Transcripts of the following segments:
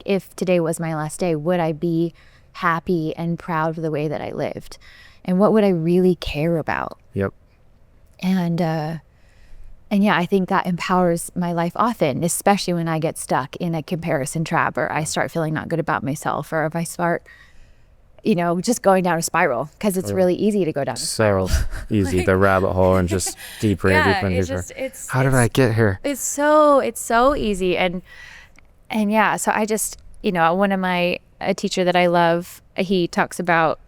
if today was my last day, would I be happy and proud of the way that I lived? And what would I really care about? Yep. And yeah, I think that empowers my life often, especially when I get stuck in a comparison trap, or I start feeling not good about myself, or if I start, just going down a spiral, because it's really easy to go down a spiral. So easy, the rabbit hole, and just deeper and deeper and deeper. How did I get here? It's so easy. And yeah, so I just, one of a teacher that I love, he talks about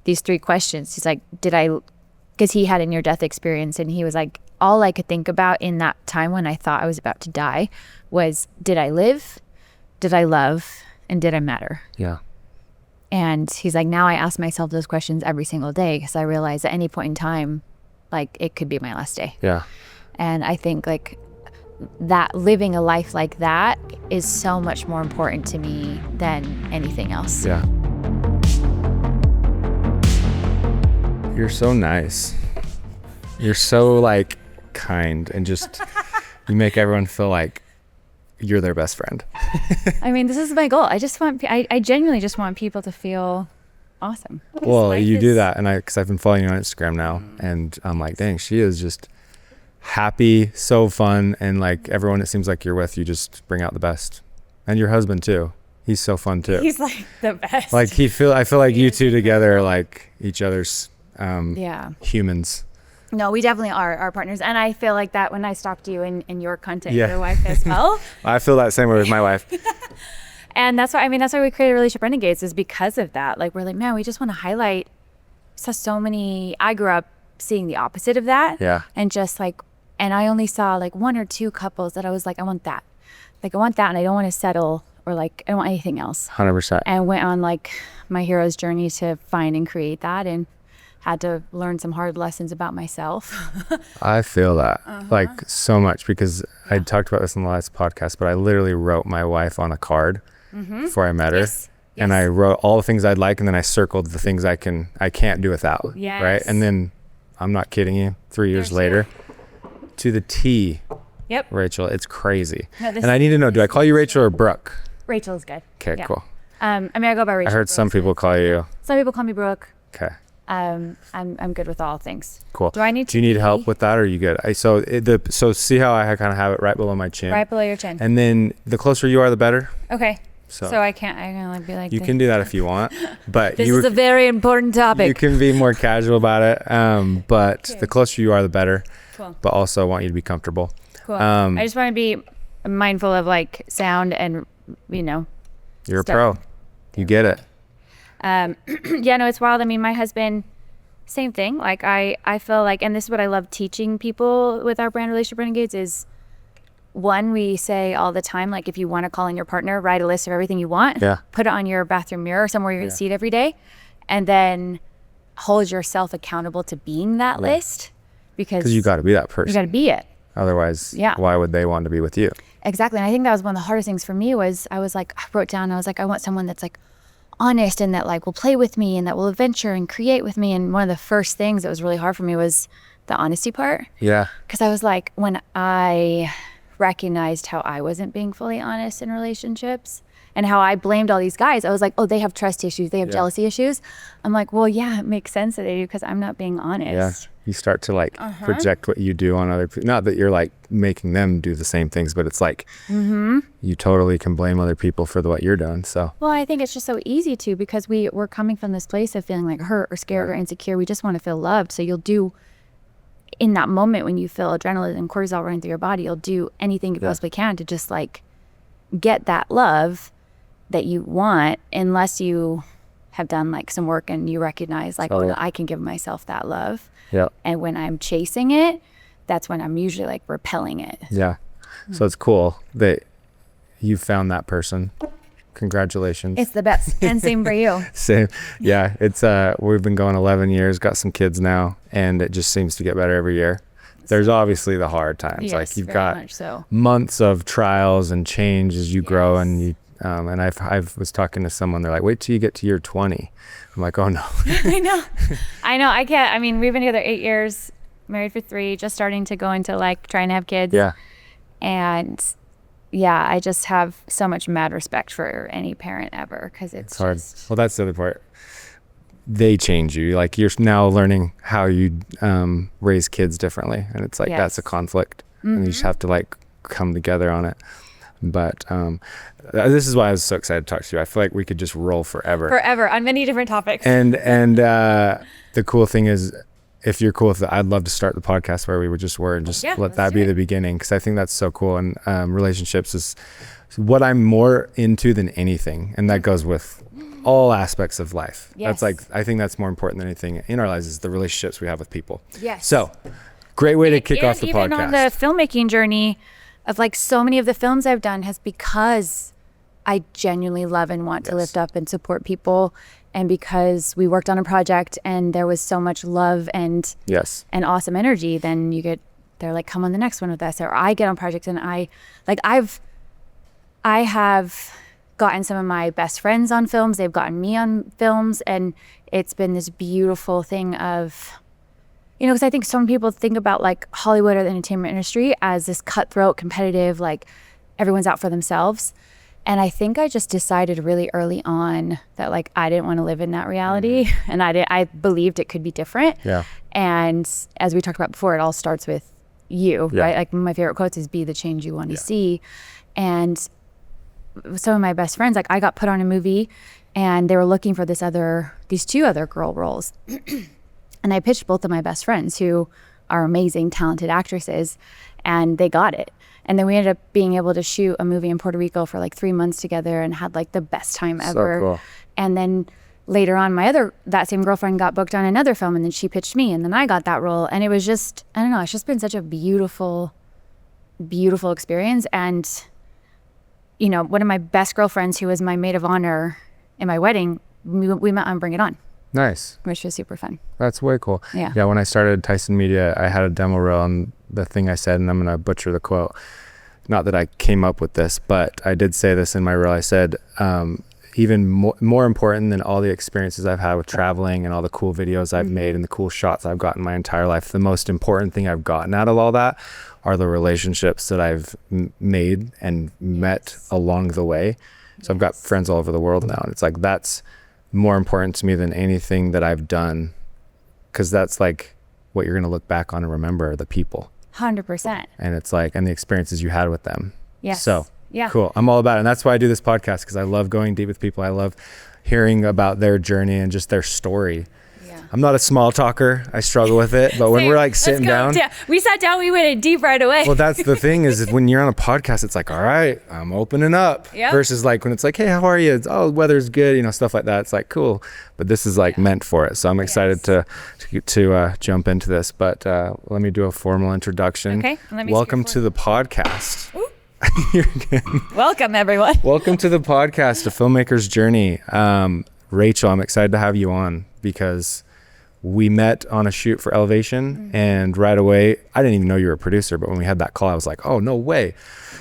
these 3 questions. He's like, because he had a near-death experience, and he was like, all I could think about in that time when I thought I was about to die was, did I live, did I love, and did I matter? Yeah. And he's like, now I ask myself those questions every single day, because I realize at any point in time, like, it could be my last day. Yeah. And I think like that, living a life like that is so much more important to me than anything else. Yeah. You're so nice. You're so like kind, and just you make everyone feel like you're their best friend. I mean, this is my goal. I genuinely just want people to feel awesome. Well, you do that, and because I've been following you on Instagram now, and I'm like, dang, she is just happy, so fun, and like everyone it seems like you're with, you just bring out the best. And your husband too. He's so fun too. He's like the best. Like I feel like you two together are like each other's humans. No, we definitely are our partners. And I feel like that when I stalked you in your content, your wife as well. I feel that same way with my wife. And that's why we created Relationship Renegades, is because of that. Like, we're like, man, we just want to highlight I grew up seeing the opposite of that. Yeah. And just like, and I only saw like 1 or 2 couples that I was like, I want that. Like, I want that, and I don't want to settle, or like, I don't want anything else. 100%. And went on like my hero's journey to find and create that, and had to learn some hard lessons about myself. I feel that like so much, because I talked about this in the last podcast, but I literally wrote my wife on a card before I met her. Yes. And I wrote all the things I'd like, and then I circled the things I can't do without. Yes. Right. And then, I'm not kidding you, 3 years later, to the T. Yep. Rachel, it's crazy. No, and I need to know, do I call you Rachel or Brooke? Rachel is good. Okay, cool. I go by Rachel. I heard some people call you. Some people call me Brooke. Okay. I'm good with all things. Cool. Do you need help with that, or are you good? So see how I kind of have it right below my chin? Right below your chin. And then the closer you are, the better. Okay. So I can like be like. You can do that if you want, but this is a very important topic. You can be more casual about it, but the closer you are, the better. Cool. But also, I want you to be comfortable. Cool. I just want to be mindful of like sound and You're stuff. A pro. You get it. Yeah, no, it's wild. I mean, my husband, same thing. Like I feel like, and this is what I love teaching people with our brand Relationship Renegades is, one, we say all the time, like, if you want to call in your partner, write a list of everything you want, put it on your bathroom mirror, somewhere you're going to see it every day, and then hold yourself accountable to being that list, because you got to be that person. You got to be it. Otherwise, why would they want to be with you? Exactly. And I think that was one of the hardest things for me was I wrote down, I was like, I want someone that's like honest, and that like will play with me, and that will adventure and create with me. And one of the first things that was really hard for me was the honesty part. Yeah. Because I was like, when I recognized how I wasn't being fully honest in relationships, and how I blamed all these guys, I was like, oh, they have trust issues, they have jealousy issues. I'm like, well, yeah, it makes sense that they do, because I'm not being honest. Yeah. You start to like project what you do on other people. Not that you're like making them do the same things, but it's like you totally can blame other people for what you're doing. So well, I think it's just so easy to, because we're coming from this place of feeling like hurt or scared or insecure. We just want to feel loved. So you'll do, in that moment when you feel adrenaline and cortisol running through your body, you'll do anything you possibly can to just like get that love that you want, unless you have done like some work and you recognize like, oh, I can give myself that love. Yeah. And when I'm chasing it, that's when I'm usually like repelling it. Yeah. So it's cool that you found that person. Congratulations. It's the best. And same for you. Same. Yeah. It's we've been going 11 years, got some kids now, and it just seems to get better every year. There's obviously the hard times. Yes, like you've very got much so. Months of trials and change as you grow, and you and I was talking to someone, they're like, wait till you get to year 20. I'm like, oh no. I know. I can't. I mean, we've been together 8 years, married for 3, just starting to go into like trying to have kids. Yeah. And yeah, I just have so much mad respect for any parent ever, because it's hard. just, Well, that's the other part. They change you. Like, you're now learning how you raise kids differently, and it's like that's a conflict, and you just have to like come together on it. But this is why I was so excited to talk to you. I feel like we could just roll forever on many different topics. And the cool thing is, if you're cool with it, I'd love to start the podcast where we just were and just let that be the beginning, because I think that's so cool. And relationships is what I'm more into than anything, and that goes with all aspects of life. That's like, I think that's more important than anything in our lives, is the relationships we have with people. Yes. So great way to kick off the even podcast. On the filmmaking journey of like so many of the films I've done has because I genuinely love and want to lift up and support people, and because we worked on a project and there was so much love and awesome energy, then they're like, come on the next one with us. Or I get on projects and I have gotten some of my best friends on films. They've gotten me on films, and it's been this beautiful thing of, because I think some people think about like Hollywood or the entertainment industry as this cutthroat, competitive, like everyone's out for themselves. And I think I just decided really early on that like I didn't want to live in that reality, and I believed it could be different. Yeah. And as we talked about before, it all starts with you, right? Like my favorite quotes is "Be the change you want to see," and some of my best friends, like I got put on a movie, and they were looking for these two other girl roles. And I pitched both of my best friends, who are amazing, talented actresses, and they got it. And then we ended up being able to shoot a movie in Puerto Rico for like 3 months together, and had like the best time ever. So cool. And then later on, that same girlfriend got booked on another film, and then she pitched me, and then I got that role. And it was just, I don't know, it's just been such a beautiful, beautiful experience. And, one of my best girlfriends, who was my maid of honor in my wedding, we met on Bring It On. Nice. Which was super fun. That's way cool. Yeah, when I started Tyson Media, I had a demo reel, and the thing I said, and I'm going to butcher the quote, not that I came up with this, but I did say this in my reel. I said, even more important than all the experiences I've had with traveling and all the cool videos I've made and the cool shots I've gotten my entire life, the most important thing I've gotten out of all that are the relationships that I've made and met along the way. So I've got friends all over the world now, and it's like, that's more important to me than anything that I've done, because that's like what you're going to look back on and remember, the people. 100%. And it's like, and the experiences you had with them. Yes. So cool. I'm all about it. And that's why I do this podcast, because I love going deep with people. I love hearing about their journey and just their story. Yeah. I'm not a small talker. I struggle with it. But when we're like sitting down. We sat down, we went in deep right away. Well, that's the thing is when you're on a podcast, it's like, all right, I'm opening up. Yep. Versus like when it's like, hey, how are you? It's, oh, weather's good, stuff like that. It's like, cool. But this is like meant for it. So I'm excited to jump into this. But let me do a formal introduction. Okay. Welcome to the podcast. You're good. Welcome, everyone. Welcome to the podcast, A Filmmaker's Journey. Rachel, I'm excited to have you on, because we met on a shoot for Elevation, and right away, I didn't even know you were a producer, but when we had that call, I was like, oh, no way.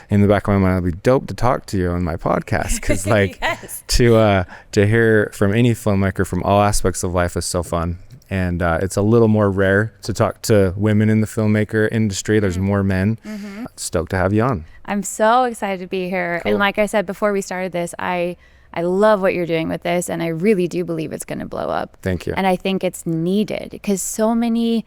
In the back of my mind, it'd be dope to talk to you on my podcast, because like to hear from any filmmaker from all aspects of life is so fun. And it's a little more rare to talk to women in the filmmaker industry. There's more men. Stoked to have you on. I'm so excited to be here. Cool. And like I said before we started this, I love what you're doing with this, and I really do believe it's going to blow up. Thank you. And I think it's needed, because filmmaking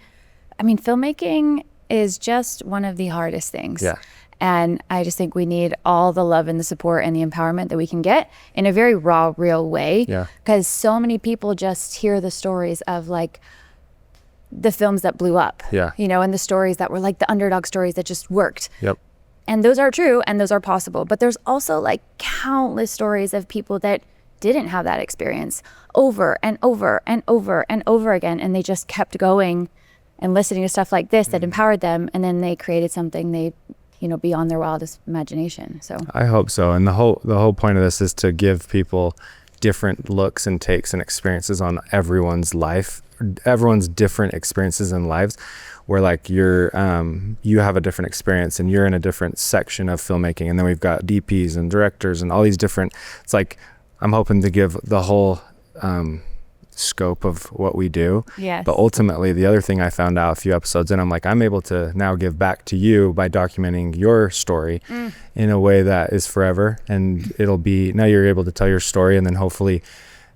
is just one of the hardest things. Yeah. And I just think we need all the love and the support and the empowerment that we can get in a very raw, real way. Yeah. Because so many people just hear the stories of like the films that blew up. Yeah. And the stories that were like the underdog stories that just worked. Yep. And those are true, and those are possible. But there's also like countless stories of people that didn't have that experience over and over and over and over again. And they just kept going and listening to stuff like this that empowered them. And then they created something beyond their wildest imagination. So I hope so. And the whole point of this is to give people different looks and takes and experiences on everyone's life, everyone's different experiences in lives, where like you have a different experience and you're in a different section of filmmaking. And then we've got DPs and directors and all these different, it's like, I'm hoping to give the whole scope of what we do. Yes. But ultimately, the other thing I found out a few episodes in, I'm like, I'm able to now give back to you by documenting your story in a way that is forever. And it'll be, now you're able to tell your story. And then hopefully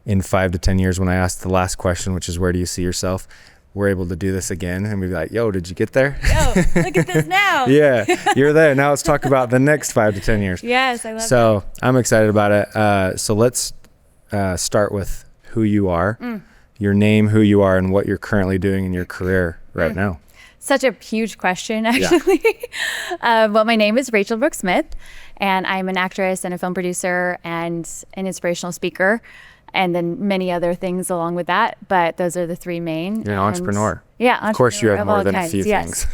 in 5 to 10 years, when I ask the last question, which is where do you see yourself? We're able to do this again and we'd be like, yo, did you get there? Yo, look at this now. Yeah, you're there. Now let's talk about the next 5 to 10 years. Yes, I love it. So I'm excited about it. So let's start with who you are, your name, who you are, and what you're currently doing in your career right now. Such a huge question, actually. Yeah. Well, my name is Rachele Brooke Smith, and I'm an actress and a film producer and an inspirational speaker, and then many other things along with that. But those are the three main. You're an entrepreneur. Yeah, of course you have more than a few things.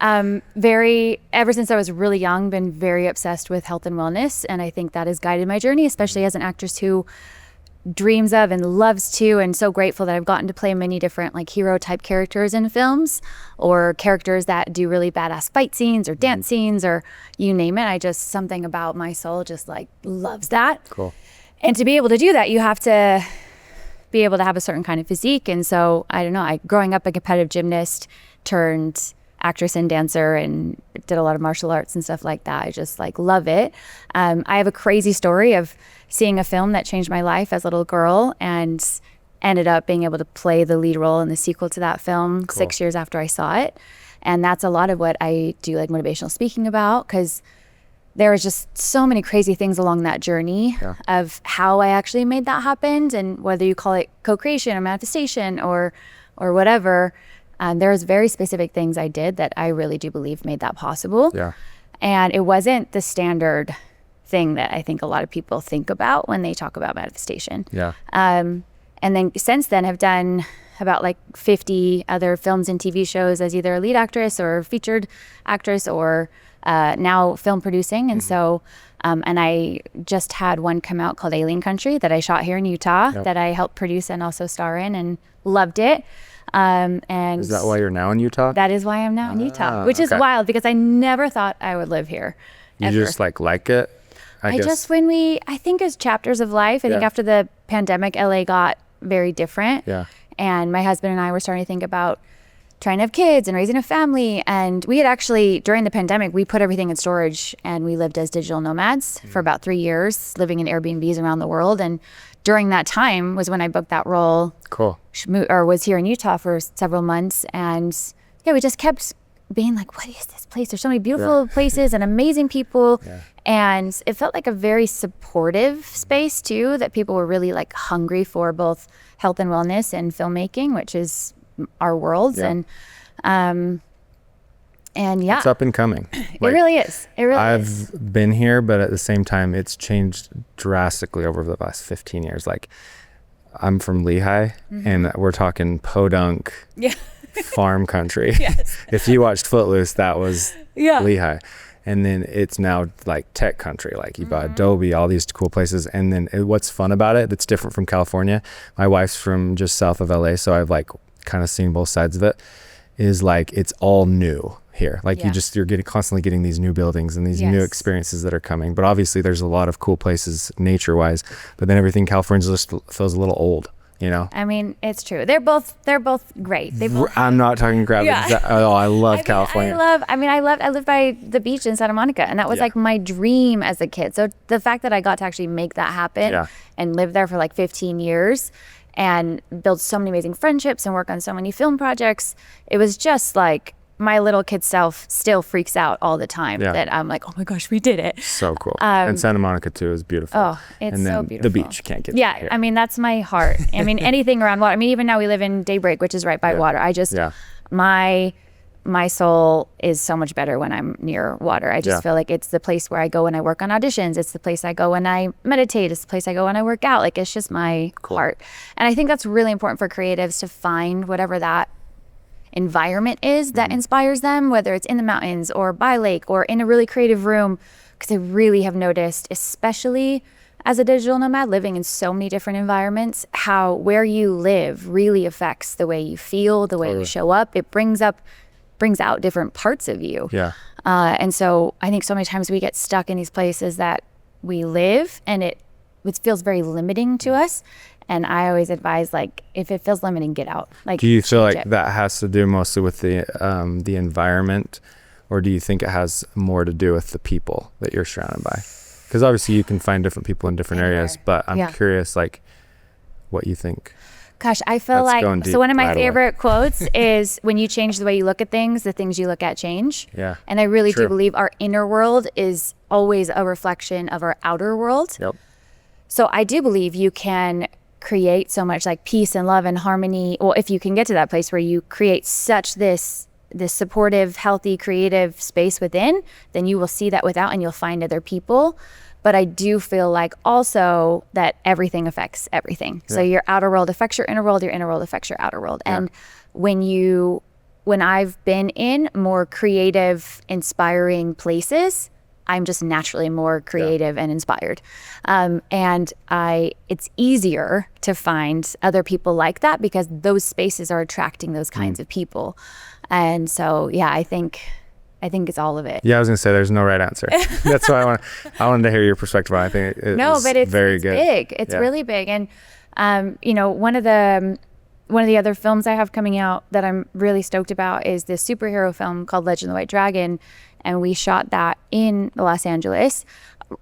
Ever since I was really young, been very obsessed with health and wellness. And I think that has guided my journey, especially as an actress who dreams of and loves to, and so grateful that I've gotten to play many different like hero type characters in films, or characters that do really badass fight scenes or dance scenes or you name it. I just, something about my soul just like loves that. Cool. And to be able to do that, you have to be able to have a certain kind of physique. And so, I don't know, growing up a competitive gymnast turned actress and dancer and did a lot of martial arts and stuff like that. I just like love it. I have a crazy story of seeing a film that changed my life as a little girl and ended up being able to play the lead role in the sequel to that film 6 years after I saw it. And that's a lot of what I do like motivational speaking about, because there was just so many crazy things along that journey of how I actually made that happen. And whether you call it co-creation or manifestation or whatever, there's very specific things I did that I really do believe made that possible. Yeah. And it wasn't the standard thing that I think a lot of people think about when they talk about manifestation. Yeah. And then since then have done about like 50 other films and TV shows as either a lead actress or featured actress or now film producing. And so, and I just had one come out called Alien Country that I shot here in Utah that I helped produce and also star in and loved it. And is that why you're now in Utah? That is why I'm now in Utah, which is wild because I never thought I would live here. You ever. Just like it? I guess. I think as chapters of life, I think after the pandemic, LA got very different. Yeah. And my husband and I were starting to think about trying to have kids and raising a family. And we had actually, during the pandemic, we put everything in storage and we lived as digital nomads for about 3 years, living in Airbnbs around the world. And during that time was when I booked that role. Cool. Or was here in Utah for several months. And yeah, we just kept being like, what is this place? There's so many beautiful places and amazing people. Yeah. And it felt like a very supportive space too, that people were really like hungry for both health and wellness and filmmaking, which is our worlds. Yeah. And yeah, it's up and coming. It really is. It really is. I've been here, but at the same time, it's changed drastically over the last 15 years. Like I'm from Lehigh and we're talking podunk farm country. Yes. If you watched Footloose, that was Lehigh. And then it's now like tech country, like you bought Adobe, all these cool places. And then what's fun about it that's different from California, my wife's from just south of LA, so I've like kind of seen both sides of it, is like it's all new here. Like you're constantly getting these new buildings and these new experiences that are coming. But obviously there's a lot of cool places nature wise, but then everything in California just feels a live old. You know, I mean, it's true. They're both great. I'm not talking crap. I love California. I lived by the beach in Santa Monica, and that was like my dream as a kid. So the fact that I got to actually make that happen and live there for like 15 years and build so many amazing friendships and work on so many film projects, it was just like my little kid self still freaks out all the time that I'm like, oh my gosh, we did it. So cool. And Santa Monica too is beautiful. Oh, it's and then so beautiful. The beach, can't get here. I mean, that's my heart. I mean, anything around water. I mean, even now we live in Daybreak, which is right by water. I just, my soul is so much better when I'm near water. I just feel like it's the place where I go when I work on auditions. It's the place I go when I meditate. It's the place I go when I work out. Like, it's just my heart. And I think that's really important for creatives to find whatever that environment is that inspires them, whether it's in the mountains or by lake or in a really creative room. Because I really have noticed, especially as a digital nomad living in so many different environments, how where you live really affects the way you feel, the way you show up. It brings out different parts of you. And so I think so many times we get stuck in these places that we live and it it feels very limiting to us. And I always advise, like, if it feels limiting, get out. Like, do you feel like that has to do mostly with the environment, or do you think it has more to do with the people that you're surrounded by? Because obviously you can find different people in different areas, but I'm curious, like, what you think. Gosh, I feel like, so one of my favorite quotes is, when you change the way you look at things, the things you look at change. Yeah. And I really do believe our inner world is always a reflection of our outer world. Yep. So I do believe you can create so much like peace and love and harmony. Well, if you can get to that place where you create such this supportive, healthy, creative space within, then you will see that without, and you'll find other people. But I do feel like also that everything affects everything. Yeah. So your outer world affects your inner world affects your outer world. Yeah. And when I've been in more creative, inspiring places, I'm just naturally more creative and inspired. And it's easier to find other people like that, because those spaces are attracting those kinds of people. And so, yeah, I think it's all of it. Yeah, I was gonna say there's no right answer. That's why I wanted to hear your perspective on it. I think it's very good. Big. It's really big. And one of the other films I have coming out that I'm really stoked about is this superhero film called Legend of the White Dragon, and we shot that in Los Angeles,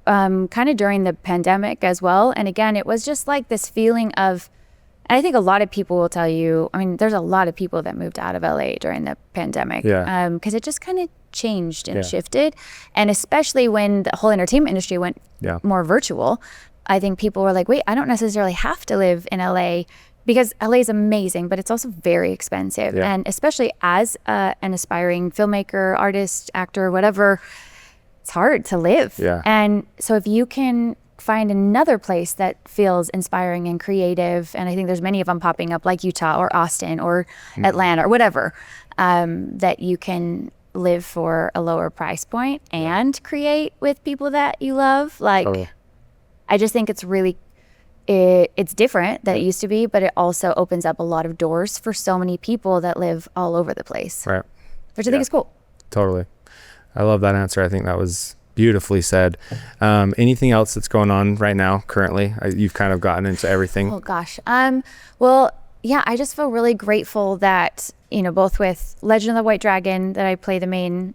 kind of during the pandemic as well. And again, it was just like this feeling of, and I think a lot of people will tell you, I mean, there's a lot of people that moved out of LA during the pandemic, because it just kind of changed and shifted. And especially when the whole entertainment industry went more virtual, I think people were like, wait, I don't necessarily have to live in LA, because LA is amazing, but it's also very expensive. Yeah. And especially as an aspiring filmmaker, artist, actor, whatever, it's hard to live. Yeah. And so if you can find another place that feels inspiring and creative, and I think there's many of them popping up, like Utah or Austin or Atlanta or whatever, that you can live for a lower price point and create with people that you love. Like, I just think it's really, it's different than it used to be, but it also opens up a lot of doors for so many people that live all over the place. Right. Which I think is cool. Totally. I love that answer. I think that was beautifully said. Anything else that's going on right now currently? You've kind of gotten into everything. Oh gosh. Well, yeah, I just feel really grateful that, both with Legend of the White Dragon, that I play the main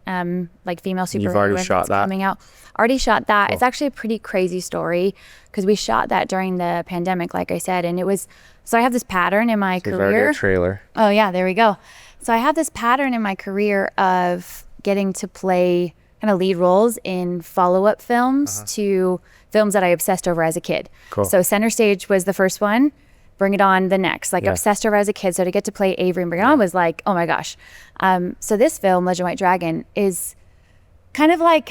like female superhero. You've already shot that? Coming out. Already shot that. Cool. It's actually a pretty crazy story, because we shot that during the pandemic, like I said, and it was, so I have this pattern in my career. You've already a trailer. Oh yeah, there we go. So I have this pattern in my career of getting to play kind of lead roles in follow-up films to films that I obsessed over as a kid. Cool. So Center Stage was the first one. Bring It On the next. Obsessed over as a kid. So to get to play Avery and Bring It On was like, oh my gosh. So this film, Legend of White Dragon, is kind of like,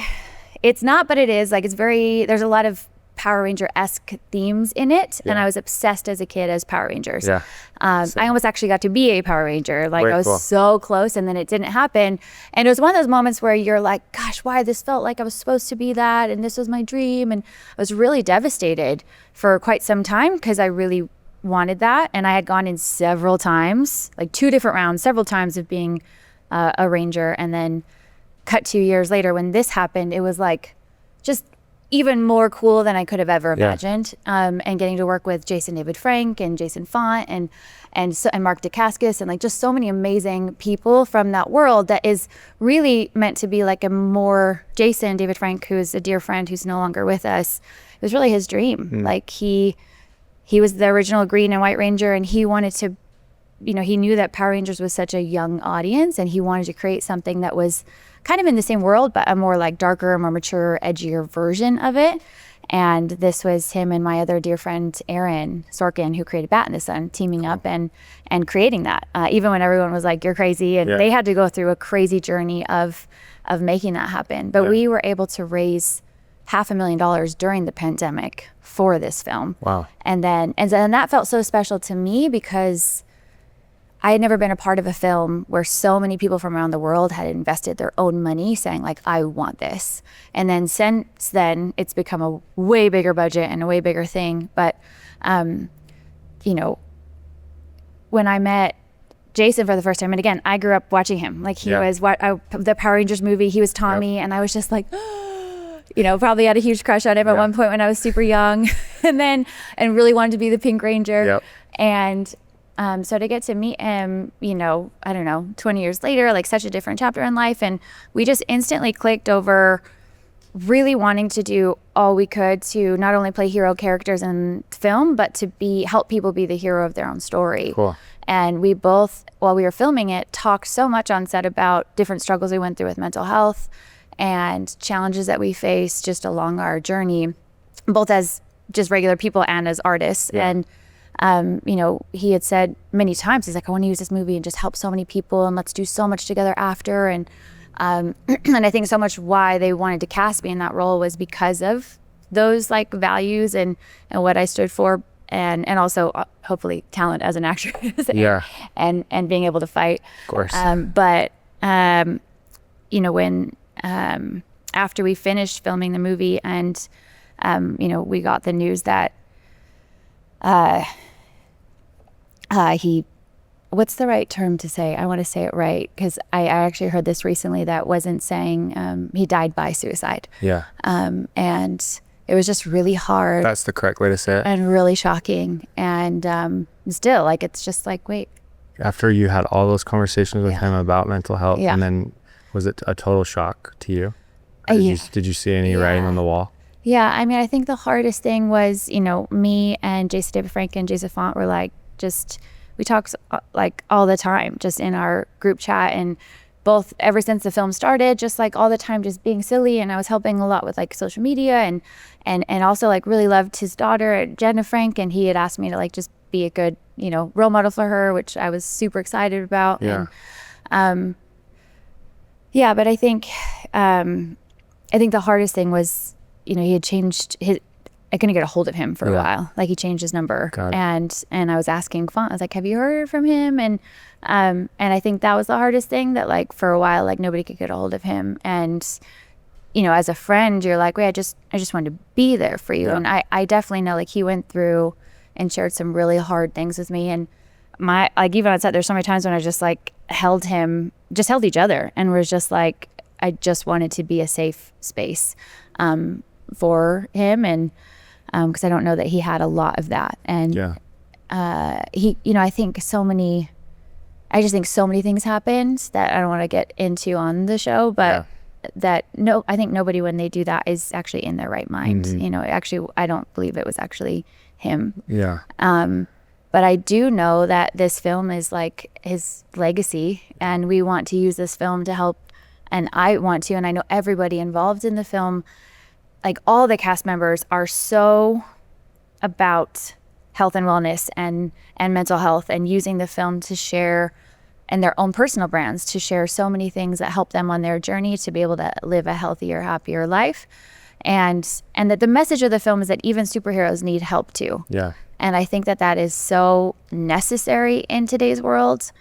it's not, but it is. Like, it's very, there's a lot of Power Ranger-esque themes in it. And I was obsessed as a kid as Power Rangers. Yeah. I almost actually got to be a Power Ranger. Like, I was so close, and then it didn't happen. And it was one of those moments where you're like, gosh, why? This felt like I was supposed to be that, and this was my dream. And I was really devastated for quite some time, because I really wanted that. And I had gone in several times, like 2 different rounds, several times of being a Ranger. And then cut 2 years later, when this happened, it was like just even more cool than I could have ever imagined. And getting to work with Jason David Frank and Jason Font and Mark Dacascos, and like just so many amazing people from that world that is really meant to be like a more Jason David Frank, who is a dear friend who's no longer with us. It was really his dream. Like he was the original Green and White Ranger, and he wanted to, he knew that Power Rangers was such a young audience, and he wanted to create something that was kind of in the same world, but a more like darker, more mature, edgier version of it. And this was him and my other dear friend, Aaron Sorkin, who created Bat in the Sun, teaming up and creating that. Even when everyone was like, you're crazy. And they had to go through a crazy journey of making that happen. But we were able to raise $500,000 during the pandemic for this film. Wow. And then that felt so special to me, because I had never been a part of a film where so many people from around the world had invested their own money saying like, I want this. And then since then, it's become a way bigger budget and a way bigger thing. But, when I met Jason for the first time, and again, I grew up watching him. Like, he was the Power Rangers movie, he was Tommy, and I was just like, probably had a huge crush on him at one point when I was super young. and really wanted to be the Pink Ranger. Yep. And so to get to meet him, you know, I don't know, 20 years later, like such a different chapter in life. And we just instantly clicked over really wanting to do all we could to not only play hero characters in film, but to help people be the hero of their own story. Cool. And we both, while we were filming it, talked so much on set about different struggles we went through with mental health and challenges that we faced just along our journey, both as just regular people and as artists. Yeah. And you know, he had said many times, he's like, I want to use this movie and just help so many people, and let's do so much together after. And and I think so much why they wanted to cast me in that role was because of those like values and what I stood for, and also hopefully talent as an actress. Yeah. and being able to fight. Of course. But you know, when after we finished filming the movie and you know, we got the news that he, what's the right term to say? I want to say it right, because I actually heard this recently that wasn't saying he died by suicide. Yeah. And it was just really hard. That's the correct way to say it. And really shocking. And still, like, it's just like, wait. After you had all those conversations with him about mental health, Yeah. and then was it a total shock to you? Yeah. Did you see any writing on the wall? Yeah, I mean, I think the hardest thing was, you know, me and Jason David Frank and Jason Font were like, we talk like all the time, just in our group chat, and both ever since the film started, just like all the time, just being silly. And I was helping a lot with like social media and also like really loved his daughter, Jenna Frank, and he had asked me to like just be a good, you know, role model for her, which I was super excited about. Yeah. And, yeah, but I think the hardest thing was, you know, he had changed I couldn't get a hold of him for a while. Like, he changed his number, and I was asking Font, I was like, have you heard from him? And I think that was the hardest thing, that like for a while, like nobody could get a hold of him. And, you know, as a friend, you're like, wait, I just wanted to be there for you. And I definitely know, like, he went through and shared some really hard things with me. And like, even on set, there's so many times when I just like held each other, and was just like, I just wanted to be a safe space for him. And because I don't know that he had a lot of that. And he, you know, I just think so many things happened that I don't want to get into on the show, but I think nobody, when they do that, is actually in their right mind. Mm-hmm. You know, actually, I don't believe it was actually him. Yeah. But I do know that this film is like his legacy, and we want to use this film to help, and I want to, and I know everybody involved in the film, like all the cast members, are so about health and wellness and mental health, and using the film to share, and their own personal brands to share so many things that help them on their journey to be able to live a healthier, happier life. And that the message of the film is that even superheroes need help too. Yeah. And I think that is so necessary in today's world.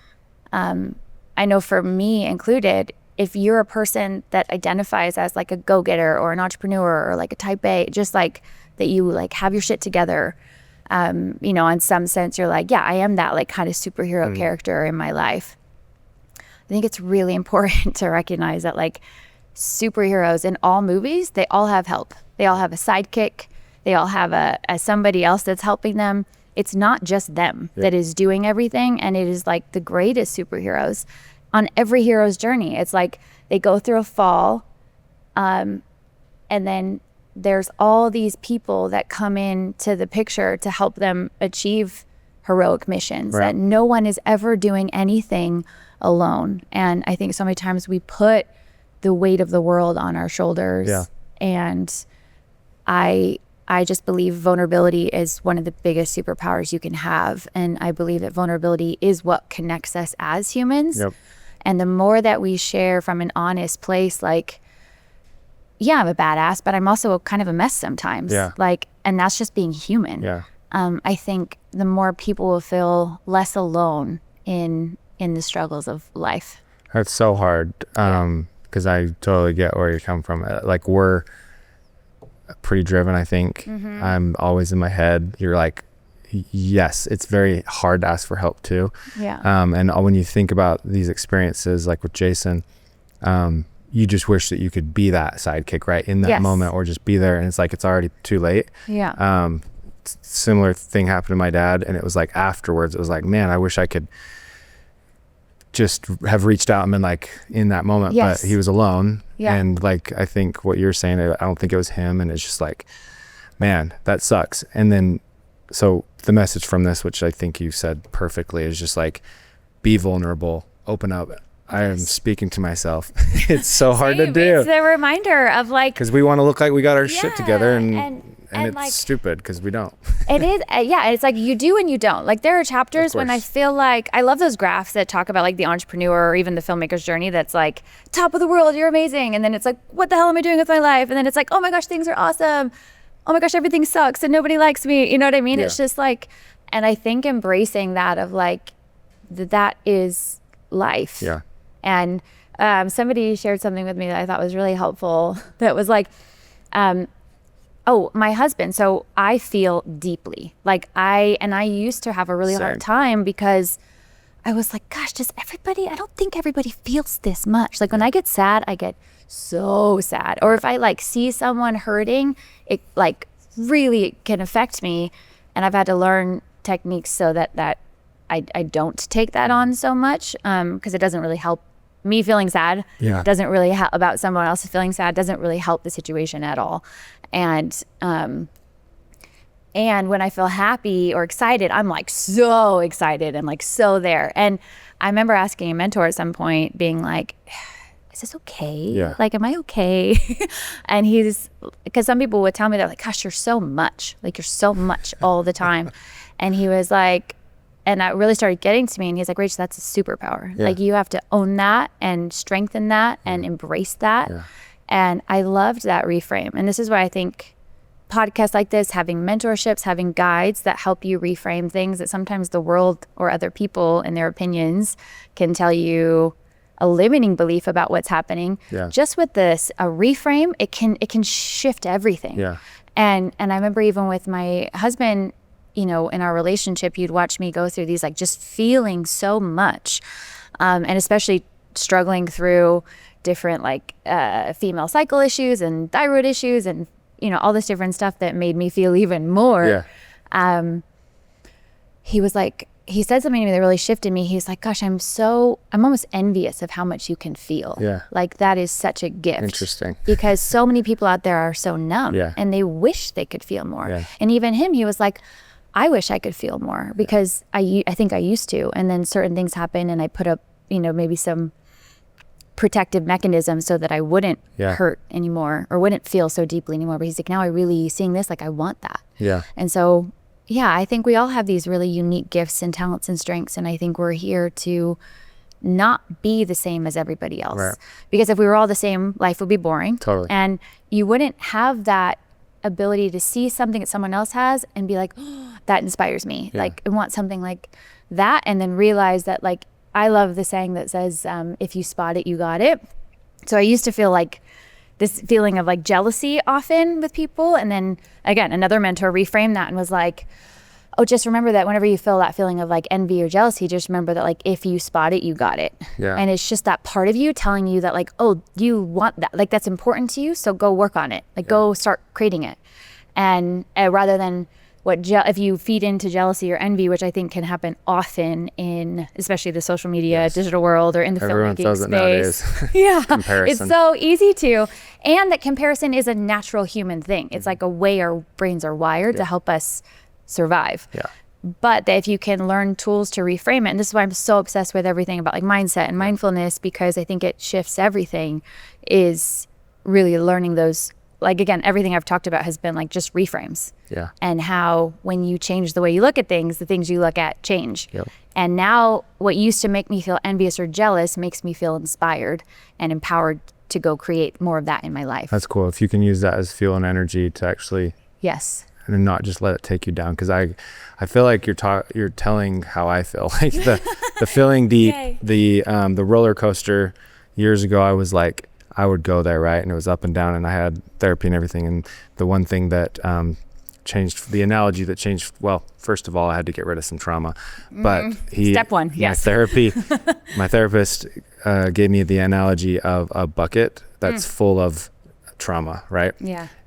I know for me included, if you're a person that identifies as like a go-getter or an entrepreneur or like a type A, just like that you like have your shit together, you know, in some sense you're like, yeah, I am that like kind of superhero character in my life. I think it's really important to recognize that like superheroes in all movies, they all have help. They all have a sidekick. They all have a somebody else that's helping them. It's not just them that is doing everything. And it is like the greatest superheroes on every hero's journey. It's like they go through a fall, and then there's all these people that come into the picture to help them achieve heroic missions. That no one is ever doing anything alone. And I think so many times we put the weight of the world on our shoulders. Yeah. And I just believe vulnerability is one of the biggest superpowers you can have. And I believe that vulnerability is what connects us as humans. Yep. And the more that we share from an honest place, like, yeah, I'm a badass, but I'm also kind of a mess sometimes. Yeah. Like, and that's just being human. Yeah. I think the more people will feel less alone in the struggles of life. That's so hard. Because I totally get where you're coming from. Like, we're pretty driven, I think. Mm-hmm. I'm always in my head. You're like, yes, it's very hard to ask for help too. Yeah. And when you think about these experiences, like with Jason, you just wish that you could be that sidekick right in that moment, or just be there. And it's like, it's already too late. Yeah. similar thing happened to my dad, and it was like afterwards, it was like, man, I wish I could just have reached out and been like in that moment, but he was alone. And like, I think what you're saying, I don't think it was him, and it's just like, man, that sucks. And then, so the message from this, which I think you said perfectly, is just like, be vulnerable, open up. I am speaking to myself. It's so hard to do. It's a reminder of like, because we want to look like we got our shit together, and it's like, stupid because we don't. It is. It's like you do and you don't. Like there are chapters when I feel like, I love those graphs that talk about like the entrepreneur or even the filmmaker's journey. That's like, top of the world, you're amazing. And then it's like, what the hell am I doing with my life? And then it's like, oh my gosh, things are awesome. Oh my gosh, everything sucks and nobody likes me. You know what I mean? It's just like, and I think embracing that of like, that is life. Yeah. And somebody shared something with me that I thought was really helpful. That was like, my husband. So I feel deeply. Like I used to have a really hard time because I was like, gosh, I don't think everybody feels this much. Like when I get sad, I get so sad. Or if I like see someone hurting, it like really can affect me. And I've had to learn techniques so that I don't take that on so much, because it doesn't really help me feeling sad. Doesn't really help about someone else feeling sad, doesn't really help the situation at all. And when I feel happy or excited, I'm like so excited and like so there. And I remember asking a mentor at some point, being like, is this okay? Like, am I okay? And because some people would tell me, they're like, gosh, you're so much all the time. And he was like, and that really started getting to me. And he's like, Rach, that's a superpower. Like you have to own that and strengthen that and embrace that. And I loved that reframe. And this is why I think podcasts like this, having mentorships, having guides that help you reframe things that sometimes the world or other people and their opinions can tell you a limiting belief about what's happening. Just with this, a reframe, it can shift everything. And I remember even with my husband, you know, in our relationship, you'd watch me go through these, like just feeling so much, and especially struggling through different like female cycle issues and thyroid issues and, you know, all this different stuff that made me feel even more. He was like, he said something to me that really shifted me. He's like, gosh, I'm almost envious of how much you can feel. Like that is such a gift. Interesting. Because so many people out there are so numb and they wish they could feel more. And even him, he was like, I wish I could feel more because I think I used to. And then certain things happen and I put up, you know, maybe some protective mechanisms so that I wouldn't hurt anymore or wouldn't feel so deeply anymore. But he's like, now I really seeing this, like I want that. And so, I think we all have these really unique gifts and talents and strengths. And I think we're here to not be the same as everybody else. Because if we were all the same, life would be boring. And you wouldn't have that ability to see something that someone else has and be like, oh, that inspires me. Like I want something like that. And then realize that, like, I love the saying that says, if you spot it, you got it. So I used to feel like this feeling of like jealousy often with people. And then again, another mentor reframed that and was like, oh, just remember that whenever you feel that feeling of like envy or jealousy, just remember that like, if you spot it, you got it. And it's just that part of you telling you that like, oh, you want that, like that's important to you. So go work on it. Like go start creating it. And rather than if you feed into jealousy or envy, which I think can happen often in, especially the social media, digital world, or in the filmmaking space. Comparison. It's so easy to, and that comparison is a natural human thing. It's like a way our brains are wired to help us survive. But that if you can learn tools to reframe it, and this is why I'm so obsessed with everything about like mindset and mindfulness, because I think it shifts everything, is really learning those. Like, again, everything I've talked about has been like just reframes. And how when you change the way you look at things, the things you look at change. And now what used to make me feel envious or jealous makes me feel inspired and empowered to go create more of that in my life. That's cool. If you can use that as fuel and energy to actually and not just let it take you down. Because I feel like you're telling how I feel. Like the feeling deep, the roller coaster. Years ago, I was like, I would go there, right? And it was up and down, and I had therapy and everything. And the one thing that changed, the analogy that changed, well, first of all, I had to get rid of some trauma. But Step one, my therapist gave me the analogy of a bucket that's full of trauma, right?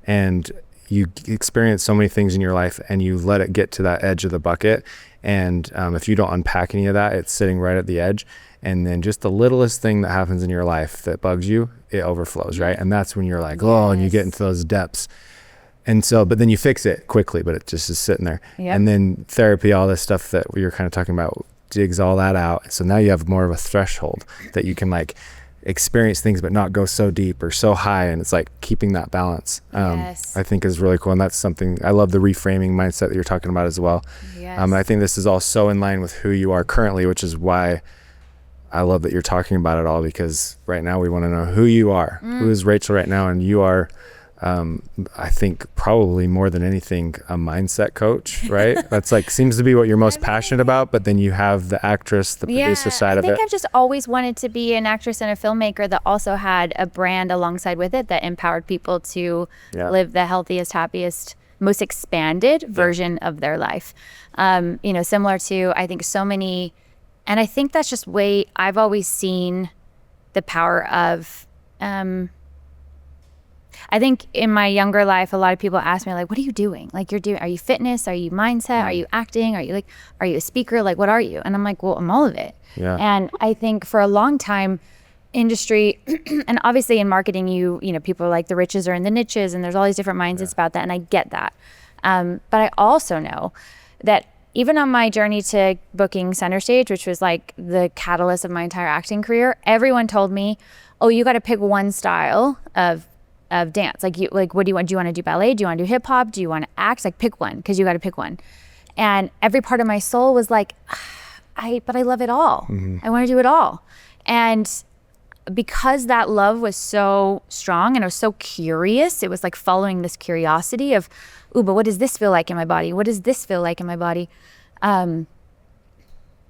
And you experience so many things in your life and you let it get to that edge of the bucket. And if you don't unpack any of that, it's sitting right at the edge. And then just the littlest thing that happens in your life that bugs you, it overflows, right? And that's when you're like, oh, and you get into those depths. And so, but then you fix it quickly, but it just is sitting there. And then therapy, all this stuff that we were kind of talking about, digs all that out. So now you have more of a threshold that you can like experience things but not go so deep or so high, and it's like keeping that balance. I think is really cool, and that's something I love, the reframing mindset that you're talking about as well. I think this is all so in line with who you are currently, which is why I love that you're talking about it all, because right now we want to know who you are. Who is Rachel right now? And you are I think probably more than anything a mindset coach, right? That's like seems to be what you're most passionate about, but then you have the actress, the producer side of it. I think I've just always wanted to be an actress and a filmmaker that also had a brand alongside with it that empowered people to live the healthiest, happiest, most expanded version of their life. You know, similar to, I think, so many, and I think that's just way I've always seen the power of I think in my younger life, a lot of people ask me, like, what are you doing? Like, are you fitness? Are you mindset? Are you acting? Are you a speaker? Like, what are you? And I'm like, well, I'm all of it. And I think for a long time, industry, and obviously in marketing, you know, people are like, the riches are in the niches, and there's all these different mindsets about that. And I get that. But I also know that even on my journey to booking Center Stage, which was like the catalyst of my entire acting career, everyone told me, oh, you got to pick one style of dance. Like, what do you want? Do you want to do ballet? Do you want to do hip hop? Do you want to act? Like, pick one, because you got to pick one. And every part of my soul was like, but I love it all. I want to do it all. And because that love was so strong and I was so curious, it was like following this curiosity of, ooh, but what does this feel like in my body? What does this feel like in my body? One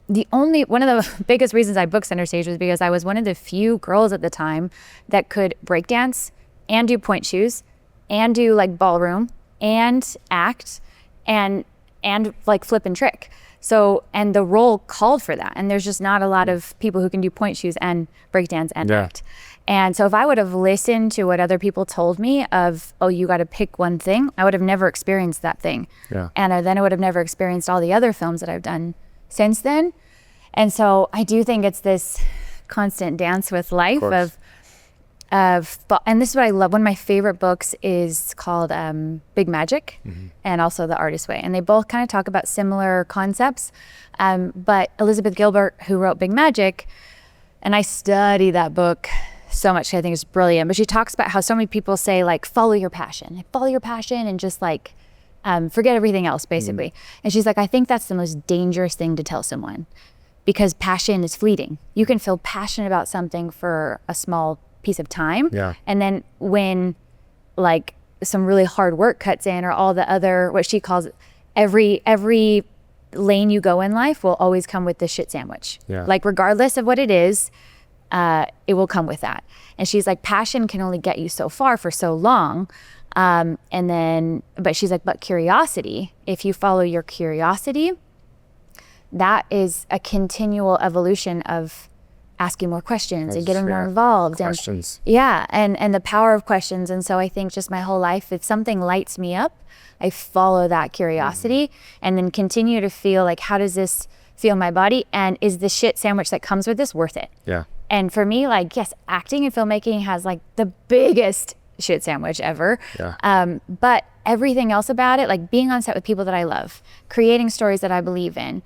of the biggest reasons I booked Center Stage was because I was one of the few girls at the time that could break dance and do point shoes and do like ballroom and act and like flip and trick. So, and the role called for that. And there's just not a lot of people who can do point shoes and break dance and act. And so if I would have listened to what other people told me of, oh, you got to pick one thing, I would have never experienced that thing. And then I would have never experienced all the other films that I've done since then. And so I do think it's this constant dance with life and this is what I love. One of my favorite books is called Big Magic and also The Artist's Way. And they both kind of talk about similar concepts. But Elizabeth Gilbert, who wrote Big Magic, and I study that book so much. I think it's brilliant. But she talks about how so many people say, like, follow your passion and just like forget everything else, basically. And she's like, I think that's the most dangerous thing to tell someone, because passion is fleeting. You can feel passionate about something for a small piece of time, and then when like some really hard work cuts in, or all the other, what she calls every lane you go in life will always come with the shit sandwich. Like, regardless of what it is, it will come with that. And she's like, passion can only get you so far for so long, but she's like, but curiosity, if you follow your curiosity, that is a continual evolution of asking more questions and getting more involved. Questions. And the power of questions. And so I think just my whole life, if something lights me up, I follow that curiosity and then continue to feel like, how does this feel in my body? And is the shit sandwich that comes with this worth it? And for me, like, yes, acting and filmmaking has like the biggest shit sandwich ever. But everything else about it, like being on set with people that I love, creating stories that I believe in,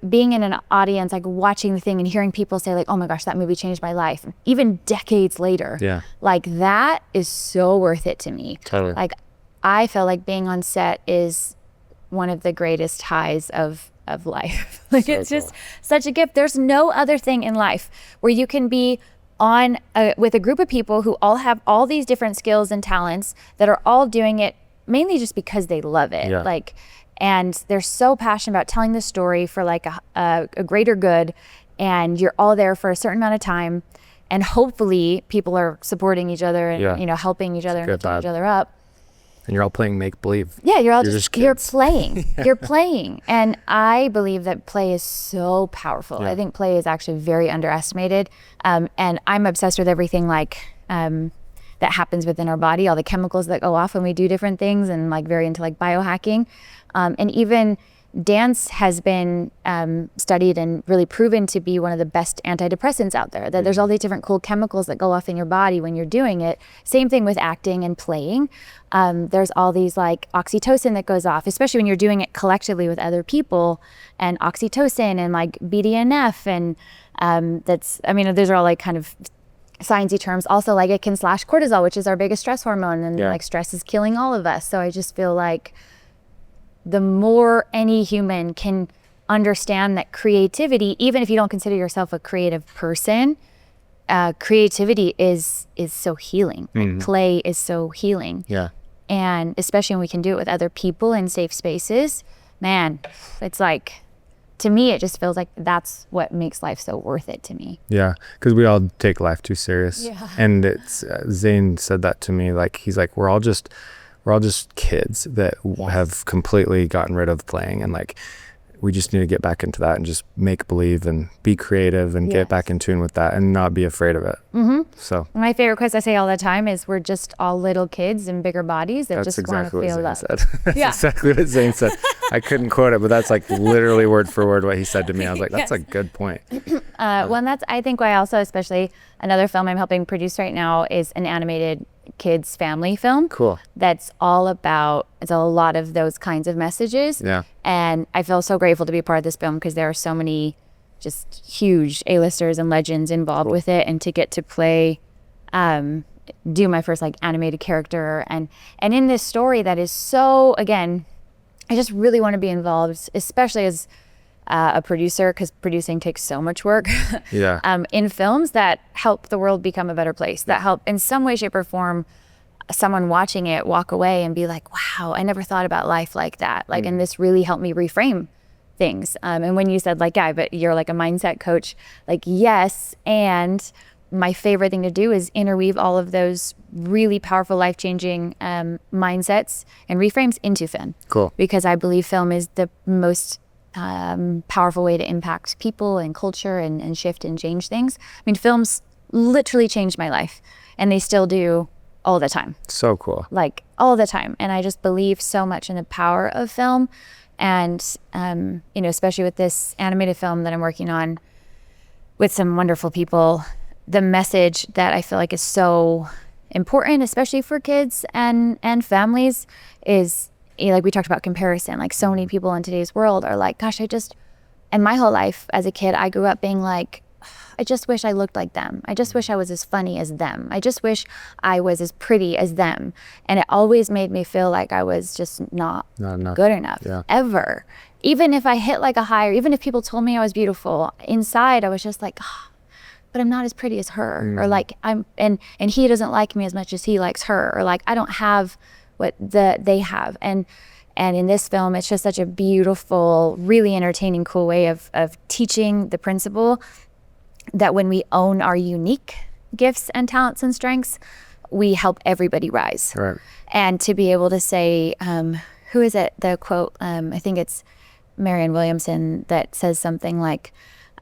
being in an audience, like watching the thing and hearing people say like, oh my gosh, that movie changed my life, even decades later, like that is so worth it to me. Like, I feel like being on set is one of the greatest highs of life. Like, so it's just such a gift. There's no other thing in life where you can be on with a group of people who all have all these different skills and talents that are all doing it mainly just because they love it. Like, and they're so passionate about telling the story for like a greater good, and you're all there for a certain amount of time, and hopefully people are supporting each other and you know, helping each other and lifting each other up. And you're all playing make believe. You're playing. You're playing. And I believe that play is so powerful. I think play is actually very underestimated. And I'm obsessed with everything like that happens within our body, all the chemicals that go off when we do different things, and like very into like biohacking. And even dance has been studied and really proven to be one of the best antidepressants out there, that there's all these different cool chemicals that go off in your body when you're doing it. Same thing with acting and playing. There's all these like oxytocin that goes off, especially when you're doing it collectively with other people, and oxytocin and like BDNF. And those are all like kind of sciencey terms. Also, like it can slash cortisol, which is our biggest stress hormone, and like stress is killing all of us. So I just feel like the more any human can understand that creativity, even if you don't consider yourself a creative person, creativity is so healing. Play is so healing. Yeah. And especially when we can do it with other people in safe spaces, man, it's like, to me, it just feels like that's what makes life so worth it to me. Yeah, because we all take life too serious. Yeah. And it's Zane said that to me, like he's like, we're all just kids that have completely gotten rid of playing, and like we just need to get back into that and just make believe and be creative and get back in tune with that and not be afraid of it. So my favorite quote I say all the time is, we're just all little kids in bigger bodies that just want to feel love. Said. That's exactly what Zane said. I couldn't quote it, but that's like literally word for word what he said to me. I was like, that's a good point. Well, and that's, I think, why also, especially another film I'm helping produce right now is an animated kids family film. Cool. That's all about, it's a lot of those kinds of messages. Yeah. And I feel so grateful to be a part of this film, because there are so many just huge A-listers and legends involved with it, and to get to play, do my first like animated character, and in this story that is so, again, I just really want to be involved, especially as a producer, because producing takes so much work. In films that help the world become a better place, that help in some way, shape, or form someone watching it walk away and be like, wow, I never thought about life like that. Like, and this really helped me reframe things. And when you said like, yeah, but you're like a mindset coach, like, yes. And my favorite thing to do is interweave all of those really powerful, life-changing mindsets and reframes into film. Cool. Because I believe film is the most powerful way to impact people and culture and shift and change things. I mean, films literally changed my life, and they still do all the time. So cool. Like all the time. And I just believe so much in the power of film. And, especially with this animated film that I'm working on with some wonderful people, the message that I feel like is so important, especially for kids and families, is, like we talked about comparison. Like, so many people in today's world are like, gosh, and my whole life as a kid, I grew up being like, I just wish I looked like them. I just wish I was as funny as them. I just wish I was as pretty as them. And it always made me feel like I was just not good enough, ever. Even if I hit like a high, or even if people told me I was beautiful, inside I was just like, but I'm not as pretty as her. Or like, and he doesn't like me as much as he likes her. Or like, I don't have what they have. And in this film, it's just such a beautiful, really entertaining, cool way of teaching the principle that when we own our unique gifts and talents and strengths, we help everybody rise. Right. And to be able to say, who is it? The quote, I think it's Marianne Williamson, that says something like,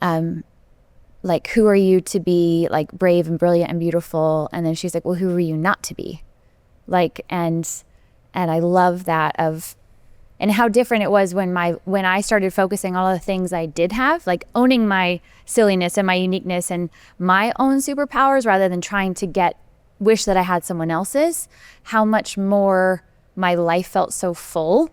who are you to be like brave and brilliant and beautiful? And then she's like, well, who are you not to be? Like, and I love that and how different it was when I started focusing on all the things I did have, like owning my silliness and my uniqueness and my own superpowers, rather than trying to wish that I had someone else's, how much more my life felt so full.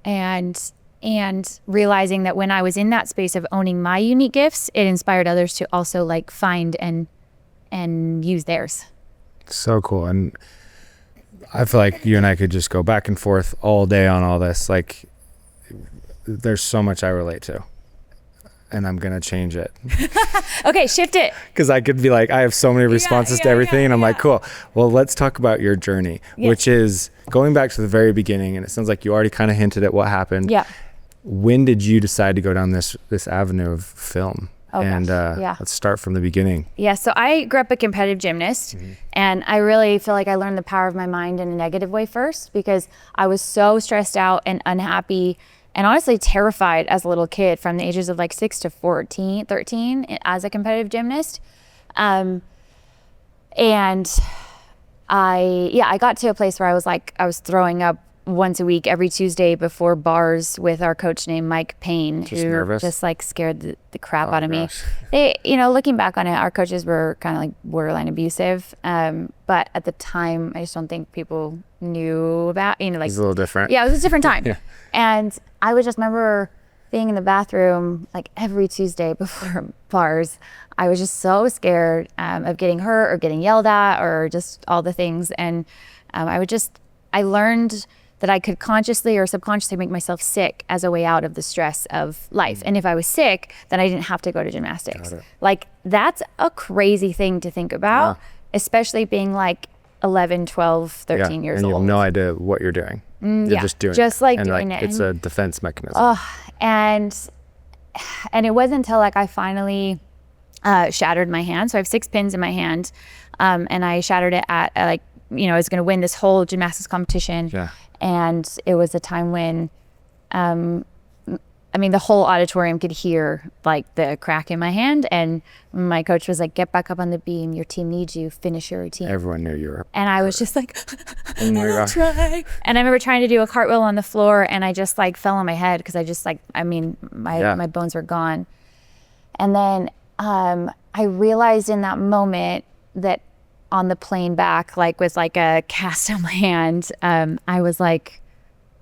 And realizing that when I was in that space of owning my unique gifts, it inspired others to also like find and use theirs. So cool. And I feel like you and I could just go back and forth all day on all this. Like, there's so much I relate to, and I'm going to change it. Okay, shift it. Because I could be like, I have so many responses to everything. And I'm like, cool. Well, let's talk about your journey, which is going back to the very beginning. And it sounds like you already kind of hinted at what happened. Yeah. When did you decide to go down this avenue of film? Let's start from the beginning. Yeah, so I grew up a competitive gymnast, and I really feel like I learned the power of my mind in a negative way first, because I was so stressed out and unhappy and honestly terrified as a little kid from the ages of like 6 to 13 as a competitive gymnast. And I got to a place where I was throwing up once a week, every Tuesday before bars with our coach named Mike Payne, who just like scared the crap out of me. They, looking back on it, our coaches were kind of like borderline abusive. But at the time, I just don't think people knew about, like, it was a little different. Yeah, it was a different time. Yeah. And I would just remember being in the bathroom like every Tuesday before bars. I was just so scared of getting hurt or getting yelled at or just all the things. And I learned that I could consciously or subconsciously make myself sick as a way out of the stress of life. And if I was sick, then I didn't have to go to gymnastics. Like, that's a crazy thing to think about, especially being like 11, 12, 13 years and old. You have no idea what you're doing. You're just doing just it. Like and doing like, it. It's a defense mechanism. And it wasn't until like I finally shattered my hand. So I have 6 pins in my hand. And I shattered it at I was going to win this whole gymnastics competition. Yeah. And it was a time when, the whole auditorium could hear like the crack in my hand. And my coach was like, get back up on the beam. Your team needs you. Finish your routine. Everyone knew you were. And I was just like, oh my gosh. Try. And I remember trying to do a cartwheel on the floor and I just like fell on my head because I just like, my bones were gone. And then I realized in that moment that on the plane back, like with like a cast on my hand, I was like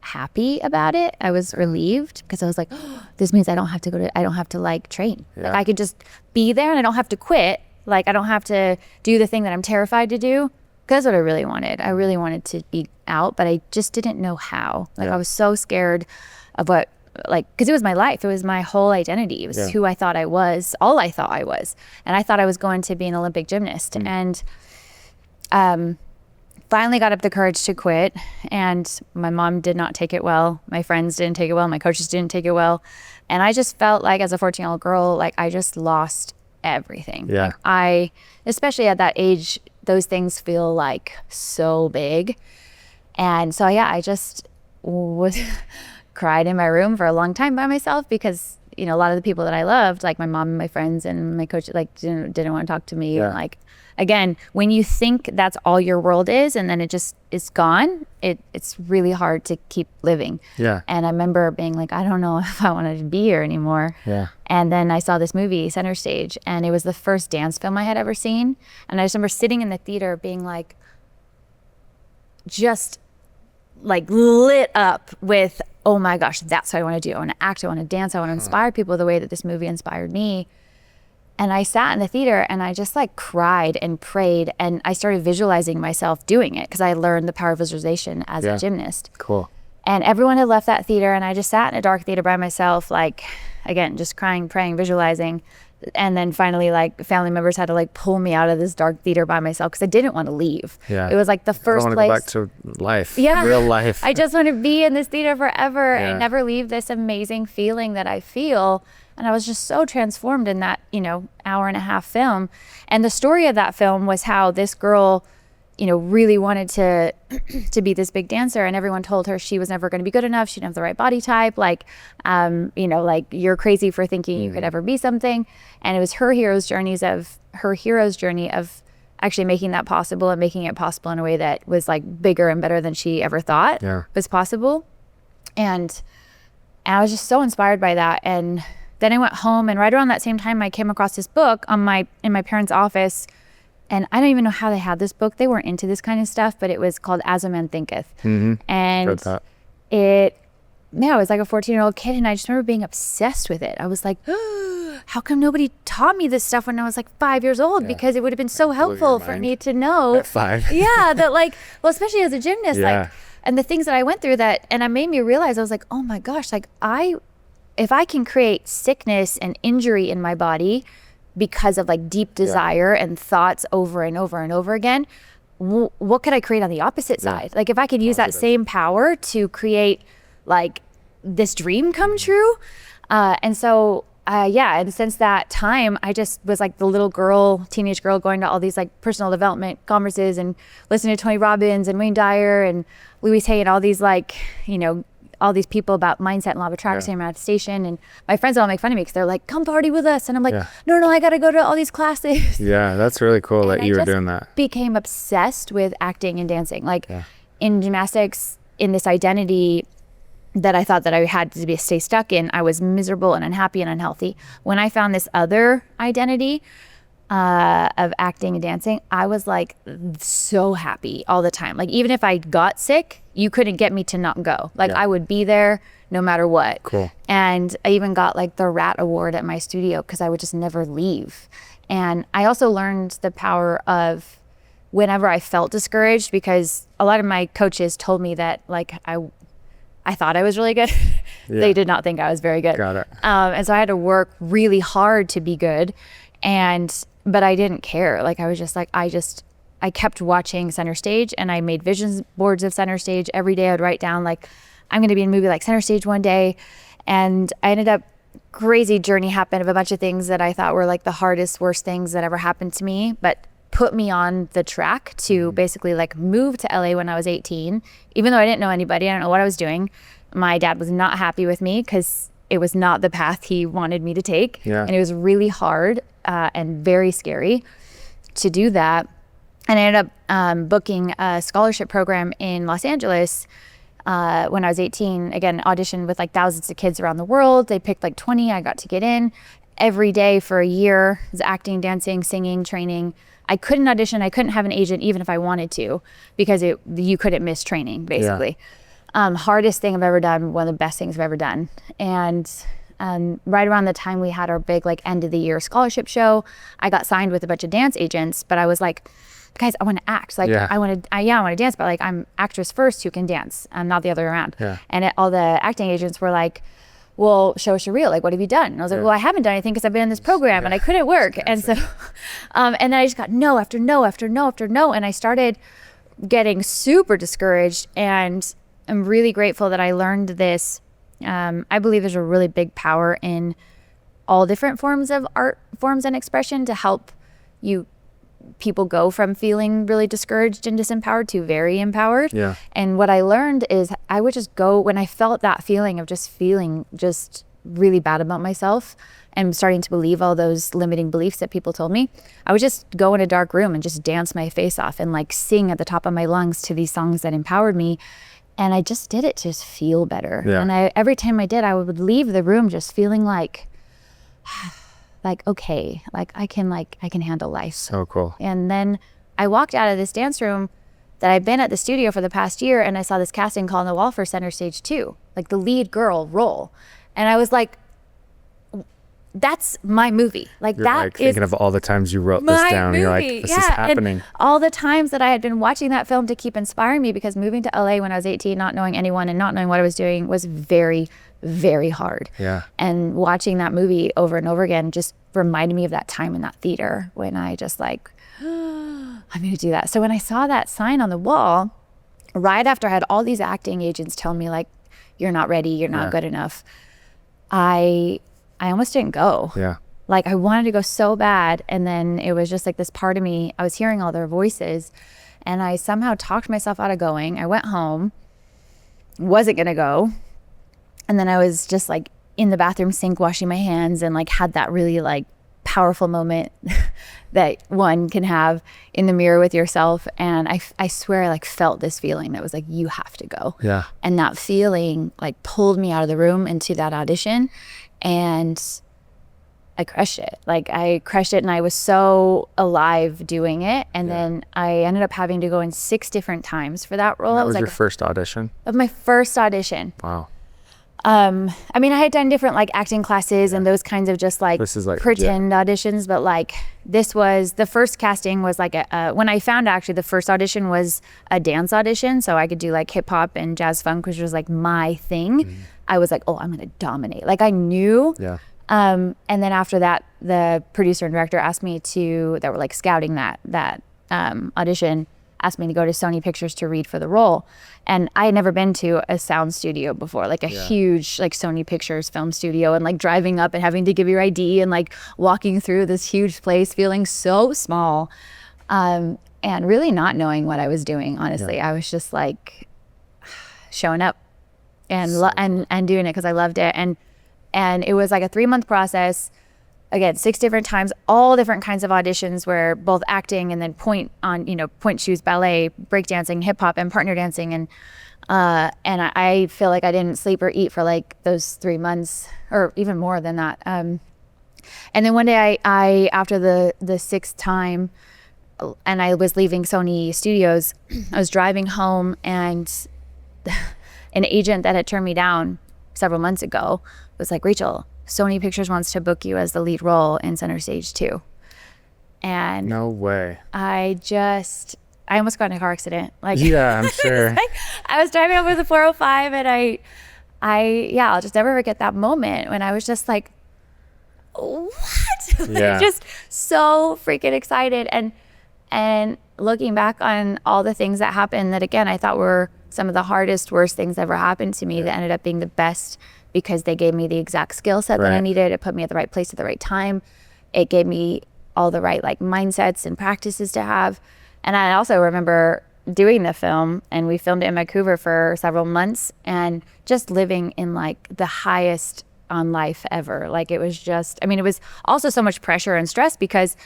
happy about it. I was relieved because I was like, this means I don't have to like train. Yeah. Like I could just be there and I don't have to quit. Like I don't have to do the thing that I'm terrified to do. Because that's what I really wanted. I really wanted to be out, but I just didn't know how. Like I was so scared of what, like, because it was my life. It was my whole identity. It was who I thought I was, all I thought I was. And I thought I was going to be an Olympic gymnast. And finally got up the courage to quit. And my mom did not take it well. My friends didn't take it well. My coaches didn't take it well. And I just felt like as a 14-year-old girl, like I just lost everything. Yeah. Like especially at that age, those things feel like so big. And so, I just cried in my room for a long time by myself because, a lot of the people that I loved, like my mom and my friends and my coach, like didn't want to talk to me. Like, again, when you think that's all your world is and then it just is gone, it's really hard to keep living. Yeah. And I remember being like, I don't know if I wanted to be here anymore. Yeah. And then I saw this movie, Center Stage, and it was the first dance film I had ever seen. And I just remember sitting in the theater being like, just like lit up with, oh my gosh, that's what I want to do. I want to act, I want to dance, I want to inspire people the way that this movie inspired me. And I sat in the theater and I just like cried and prayed and I started visualizing myself doing it because I learned the power of visualization as a gymnast. Cool. And everyone had left that theater and I just sat in a dark theater by myself, like, again, just crying, praying, visualizing. And then finally, like, family members had to like pull me out of this dark theater by myself because I didn't want to leave. Yeah. It was like the first place. I want to go back to life. Yeah. Real life. I just want to be in this theater forever and never leave this amazing feeling that I feel. And I was just so transformed in that, hour and a half film. And the story of that film was how this girl, really wanted to be this big dancer, and everyone told her she was never going to be good enough. She didn't have the right body type. Like, like you're crazy for thinking you could ever be something. And it was her hero's journey of actually making that possible and making it possible in a way that was like bigger and better than she ever thought was possible. And I was just so inspired by that. And then I went home, and right around that same time I came across this book in my parents' office. And I don't even know how they had this book. They weren't into this kind of stuff, but it was called As a Man Thinketh. Mm-hmm. And it was like a 14-year-old kid. And I just remember being obsessed with it. I was like, how come nobody taught me this stuff when I was like 5 years old? Yeah. Because it would have been so helpful for me to know. At 5. Yeah, that like, well, especially as a gymnast, like, and the things that I went through and it made me realize, I was like, oh my gosh, like if I can create sickness and injury in my body because of like deep desire and thoughts over and over and over again, what could I create on the opposite side? Like if I could use that same power to create like this dream come true. And so, and since that time, I just was like the little girl, teenage girl going to all these like personal development conferences and listening to Tony Robbins and Wayne Dyer and Louise Hay and all these like, all these people about mindset and law of attraction and manifestation. And my friends all make fun of me because they're like, come party with us. And I'm like, no, I got to go to all these classes. Yeah, that's really cool that you were doing that. Became obsessed with acting and dancing. Like in gymnastics, in this identity that I thought that I had to stay stuck in, I was miserable and unhappy and unhealthy. When I found this other identity of acting and dancing, I was like so happy all the time. Like even if I got sick, you couldn't get me to not go. Like I would be there no matter what. Cool. And I even got like the Rat Award at my studio because I would just never leave. And I also learned the power of whenever I felt discouraged, because a lot of my coaches told me that like I thought I was really good. They did not think I was very good. Got it. And so I had to work really hard to be good. But I didn't care. Like I was just like, I kept watching Center Stage, and I made vision boards of Center Stage. Every day I'd write down like, I'm going to be in a movie like Center Stage one day. And I ended up, crazy journey happened of a bunch of things that I thought were like the hardest, worst things that ever happened to me, but put me on the track to basically like move to LA when I was 18, even though I didn't know anybody. I don't know what I was doing. My dad was not happy with me because it was not the path he wanted me to take. And it was really hard and very scary to do that. And I ended up booking a scholarship program in Los Angeles when I was 18. Again, auditioned with like thousands of kids around the world. They picked like 20. I got to get in every day for a year. I was acting, dancing, singing, training. I couldn't audition. I couldn't have an agent even if I wanted to, because you couldn't miss training, basically. Hardest thing I've ever done, one of the best things I've ever done. And right around the time we had our big like end of the year scholarship show, I got signed with a bunch of dance agents, but I was like, guys, I want to act. Like I want to dance, but like I'm actress first who can dance. I'm not the other way around. And all the acting agents were like, well, show us your reel. Like, what have you done? And I was like, well, I haven't done anything because I've been in this program and I couldn't work. And so, and then I just got no after no after no after no. And I started getting super discouraged, and I'm really grateful that I learned this. I believe there's a really big power in all different forms of art forms and expression to help people go from feeling really discouraged and disempowered to very empowered. And what I learned is I would just go, when I felt that feeling of just feeling just really bad about myself and starting to believe all those limiting beliefs that people told me, I would just go in a dark room and just dance my face off and like sing at the top of my lungs to these songs that empowered me. And I just did it to just feel better. And every time I did, I would leave the room just feeling like okay, I can handle life. So cool. And then I walked out of this dance room that I'd been at the studio for the past year, and I saw this casting call on the wall for Center Stage 2, like the lead girl role. And I was like, that's my movie. Like You're that like thinking of all the times you wrote this down. Movie. You're like, this is happening. And all the times that I had been watching that film to keep inspiring me, because moving to LA when I was 18, not knowing anyone and not knowing what I was doing was very, very hard. And watching that movie over and over again just reminded me of that time in that theater when I just like, I'm going to do that. So when I saw that sign on the wall, right after I had all these acting agents tell me like, you're not ready, you're not good enough, I almost didn't go. Like I wanted to go so bad. And then it was just like this part of me, I was hearing all their voices, and I somehow talked myself out of going. I went home, wasn't going to go. And then I was just like in the bathroom sink washing my hands, and like had that really like powerful moment that one can have in the mirror with yourself. And I swear I like felt this feeling that was like, you have to go. And that feeling like pulled me out of the room into that audition, and I crushed it. Like I crushed it, and I was so alive doing it. And then I ended up having to go in 6 different times for that role. That was like your first audition? Of my first audition. Wow. I mean, I had done different like acting classes and those kinds of just like, pretend auditions, but like this was, the first casting was like when I found actually the first audition was a dance audition. So I could do like hip hop and jazz funk, which was like my thing. I was like, oh, I'm going to dominate. Like I knew. And then after that, the producer and director asked me that were like scouting that audition, asked me to go to Sony Pictures to read for the role. And I had never been to a sound studio before, like a huge like Sony Pictures film studio, and like driving up and having to give your ID and like walking through this huge place feeling so small, and really not knowing what I was doing, honestly. I was just like showing up and doing it because I loved it. And it was like a 3-month process. Again, 6 different times, all different kinds of auditions where both acting and then point shoes, ballet, breakdancing, hip hop, and partner dancing. And I feel like I didn't sleep or eat for like those 3 months or even more than that. And then one day I after the 6th time, and I was leaving Sony Studios, I was driving home, and an agent that had turned me down several months ago was like, Rachel, Sony Pictures wants to book you as the lead role in Center Stage 2. And no way. I almost got in a car accident. Like, yeah, I'm sure. Like, I was driving over the 405, and I'll just never forget that moment when I was just like, what? Yeah. Just so freaking excited. And looking back on all the things that happened that, again, I thought were some of the hardest, worst things that ever happened to me, that ended up being the best because they gave me the exact skill set that I needed. It put me at the right place at the right time. It gave me all the right like mindsets and practices to have. And I also remember doing the film, and we filmed it in Vancouver for several months, and just living in like the highest on life ever. Like it was just, I mean, it was also so much pressure and stress because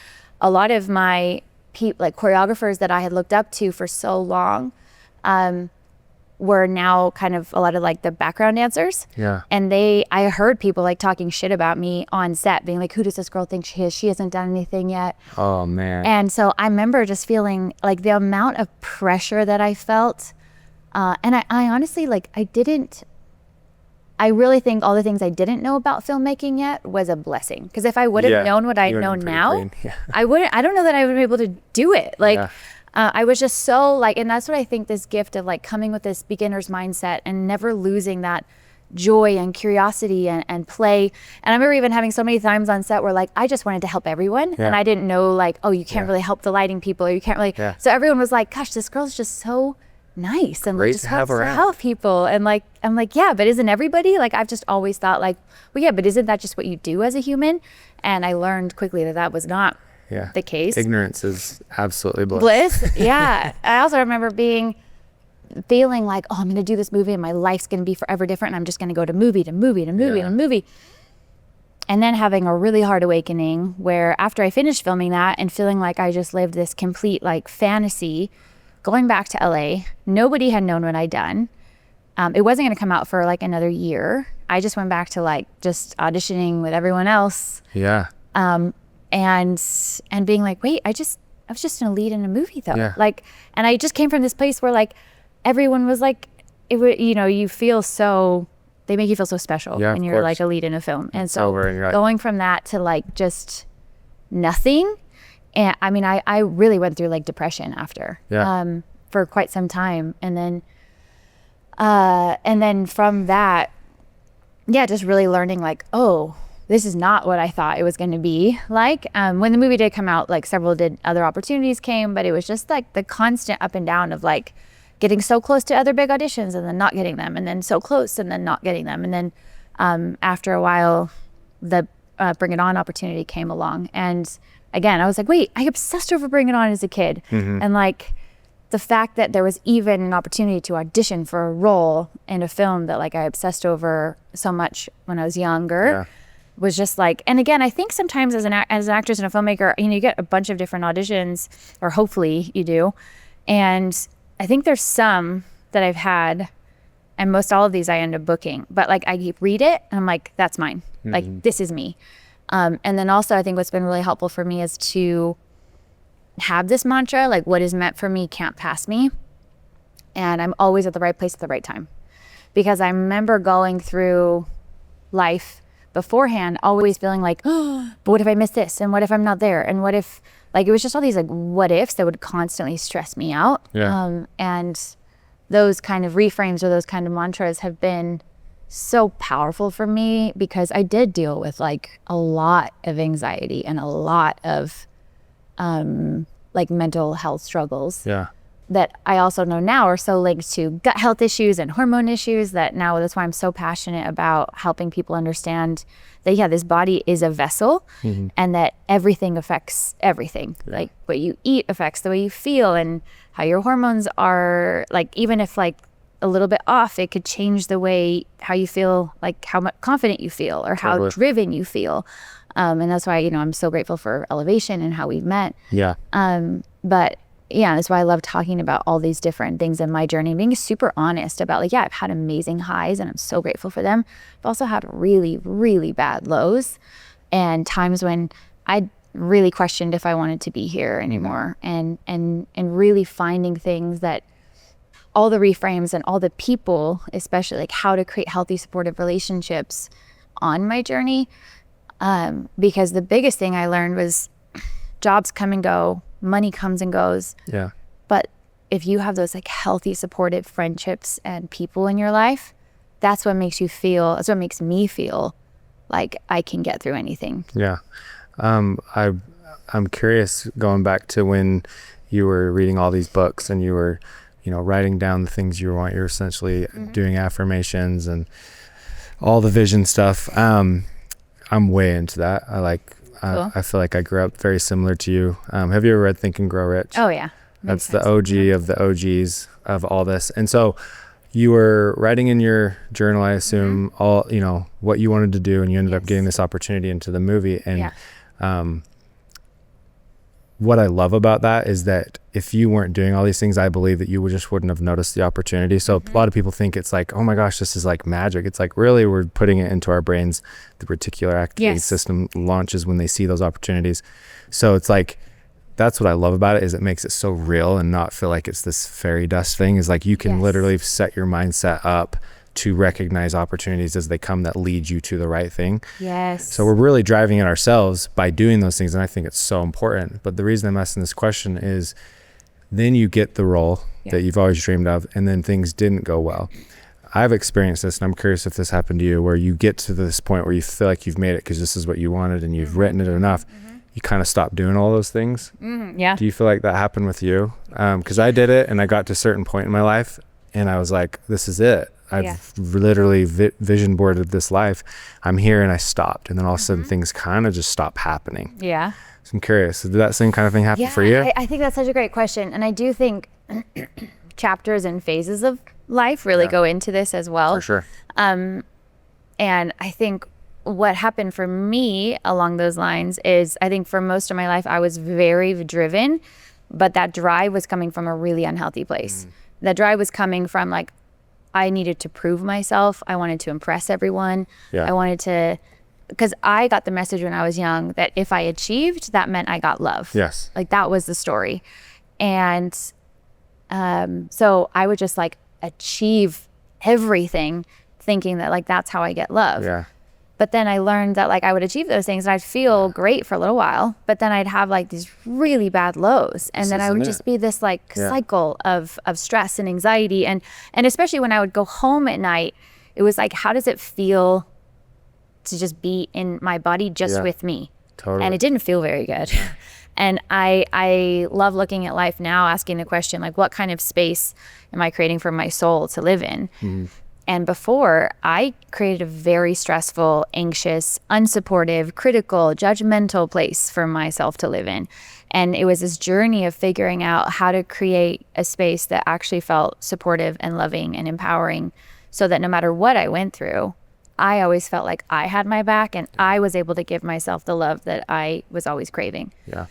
a lot of my like choreographers that I had looked up to for so long were now kind of a lot of like the background dancers. Yeah. And I heard people like talking shit about me on set, being like, who does this girl think she is? She hasn't done anything yet. Oh man. And so I remember just feeling like the amount of pressure that I felt. And I honestly, like, I really think all the things I didn't know about filmmaking yet was a blessing. Because if I would have known what I know now, I don't know that I would be able to do it. Like, I was just so like, and that's what I think, this gift of like coming with this beginner's mindset and never losing that joy and curiosity and play. And I remember even having so many times on set where like, I just wanted to help everyone. And I didn't know like, oh, you can't really help the lighting people, or you can't really. So everyone was like, gosh, this girl's just so nice and great just to have around. help people. And like, I'm like, yeah, but isn't everybody? Like, I've just always thought like, well, yeah, but isn't that just what you do as a human? And I learned quickly that that was not the case. Ignorance is absolutely bliss. Yeah. I also remember feeling like, oh, I'm going to do this movie and my life's going to be forever different. And I'm just going to go to movie to movie to movie to movie. And then having a really hard awakening where after I finished filming that and feeling like I just lived this complete like fantasy, going back to LA, nobody had known what I'd done. It wasn't going to come out for like another year. I just went back to like just auditioning with everyone else. Yeah. And being like, wait, I was just gonna lead in a movie though. Yeah. Like, and I just came from this place where like everyone was like, you feel so, they make you feel so special when you're like a lead in a film. And so going from that to like just nothing. And I mean, I really went through like depression after, for quite some time. And then from that, just really learning like, oh, this is not what I thought it was going to be like. When the movie did come out, like several other opportunities came, but it was just like the constant up and down of like getting so close to other big auditions and then not getting them, and then so close and then not getting them. And then after a while, the Bring It On opportunity came along. And again, I was like, wait, I obsessed over Bring It On as a kid. And like the fact that there was even an opportunity to audition for a role in a film that like I obsessed over so much when I was younger. Was just like, and again, I think sometimes as an actress and a filmmaker, you get a bunch of different auditions, or hopefully you do. And I think there's some that I've had, and most all of these I end up booking. But like I read it and I'm like, that's mine. Like this is me. And then also I think what's been really helpful for me is to have this mantra, like what is meant for me can't pass me. And I'm always at the right place at the right time. Because I remember going through life beforehand, always feeling like, oh, but what if I miss this? And what if I'm not there? And what if, like, it was just all these like what ifs that would constantly stress me out. And those kind of reframes or those kind of mantras have been so powerful for me, because I did deal with like a lot of anxiety and a lot of like mental health struggles. That I also know now are so linked to gut health issues and hormone issues, that now that's why I'm so passionate about helping people understand that, this body is a vessel, and that everything affects everything. Like what you eat affects the way you feel, and how your hormones are, like, even if like a little bit off, it could change the way how you feel, like how much confident you feel or how driven you feel. And that's why, I'm so grateful for Elevation and how we've met. Yeah. But yeah, that's why I love talking about all these different things in my journey, being super honest about like, yeah, I've had amazing highs and I'm so grateful for them. I've also had really, really bad lows and times when I really questioned if I wanted to be here anymore, and really finding things that all the reframes and all the people, especially like how to create healthy, supportive relationships on my journey. Because the biggest thing I learned was jobs come and go, money comes and goes. Yeah. But if you have those like healthy, supportive friendships and people in your life, that's what makes me feel like I can get through anything. Yeah. I'm curious, going back to when you were reading all these books and you were, writing down the things you want. You're essentially doing affirmations and all the vision stuff. I'm way into that. Cool. I feel like I grew up very similar to you. Have you ever read Think and Grow Rich? Oh yeah. That's the OG of the OGs of all this. And so you were writing in your journal, I assume, all, what you wanted to do, and you ended up getting this opportunity into the movie. And what I love about that is that if you weren't doing all these things, I believe that you wouldn't have noticed the opportunity. So a lot of people think it's like, oh my gosh, this is like magic. It's like, really, we're putting it into our brains. The reticular activating system launches when they see those opportunities. So it's like, that's what I love about it, is it makes it so real and not feel like it's this fairy dust thing. Is like, you can literally set your mindset up to recognize opportunities as they come that lead you to the right thing. Yes. So we're really driving it ourselves by doing those things. And I think it's so important. But the reason I'm asking this question is then you get the role that you've always dreamed of, and then things didn't go well. I've experienced this, and I'm curious if this happened to you, where you get to this point where you feel like you've made it because this is what you wanted and you've written it enough. You kind of stop doing all those things. Yeah. Do you feel like that happened with you? Because I did it, and I got to a certain point in my life and I was like, this is it. I've literally vision boarded this life. I'm here, and I stopped. And then all of a sudden things kind of just stop happening. Yeah. So I'm curious, did that same kind of thing happen for you? I think that's such a great question. And I do think chapters and phases of life really go into this as well. For sure. And I think what happened for me along those lines is, I think for most of my life, I was very driven, but that drive was coming from a really unhealthy place. That drive was coming from like, I needed to prove myself. I wanted to impress everyone. I wanted to, because I got the message when I was young that if I achieved, that meant I got love. Yes. Like that was the story. And so I would just like achieve everything thinking that like, that's how I get love. Yeah. But then I learned that like I would achieve those things and I'd feel great for a little while, but then I'd have like these really bad lows. And then I would just be this like cycle of stress and anxiety. And especially when I would go home at night, it was like, how does it feel to just be in my body just with me? Totally. And it didn't feel very good. And I love looking at life now, asking the question, like, what kind of space am I creating for my soul to live in? And before, I created a very stressful, anxious, unsupportive, critical, judgmental place for myself to live in. And it was this journey of figuring out how to create a space that actually felt supportive and loving and empowering, so that no matter what I went through, I always felt like I had my back and I was able to give myself the love that I was always craving. Yeah.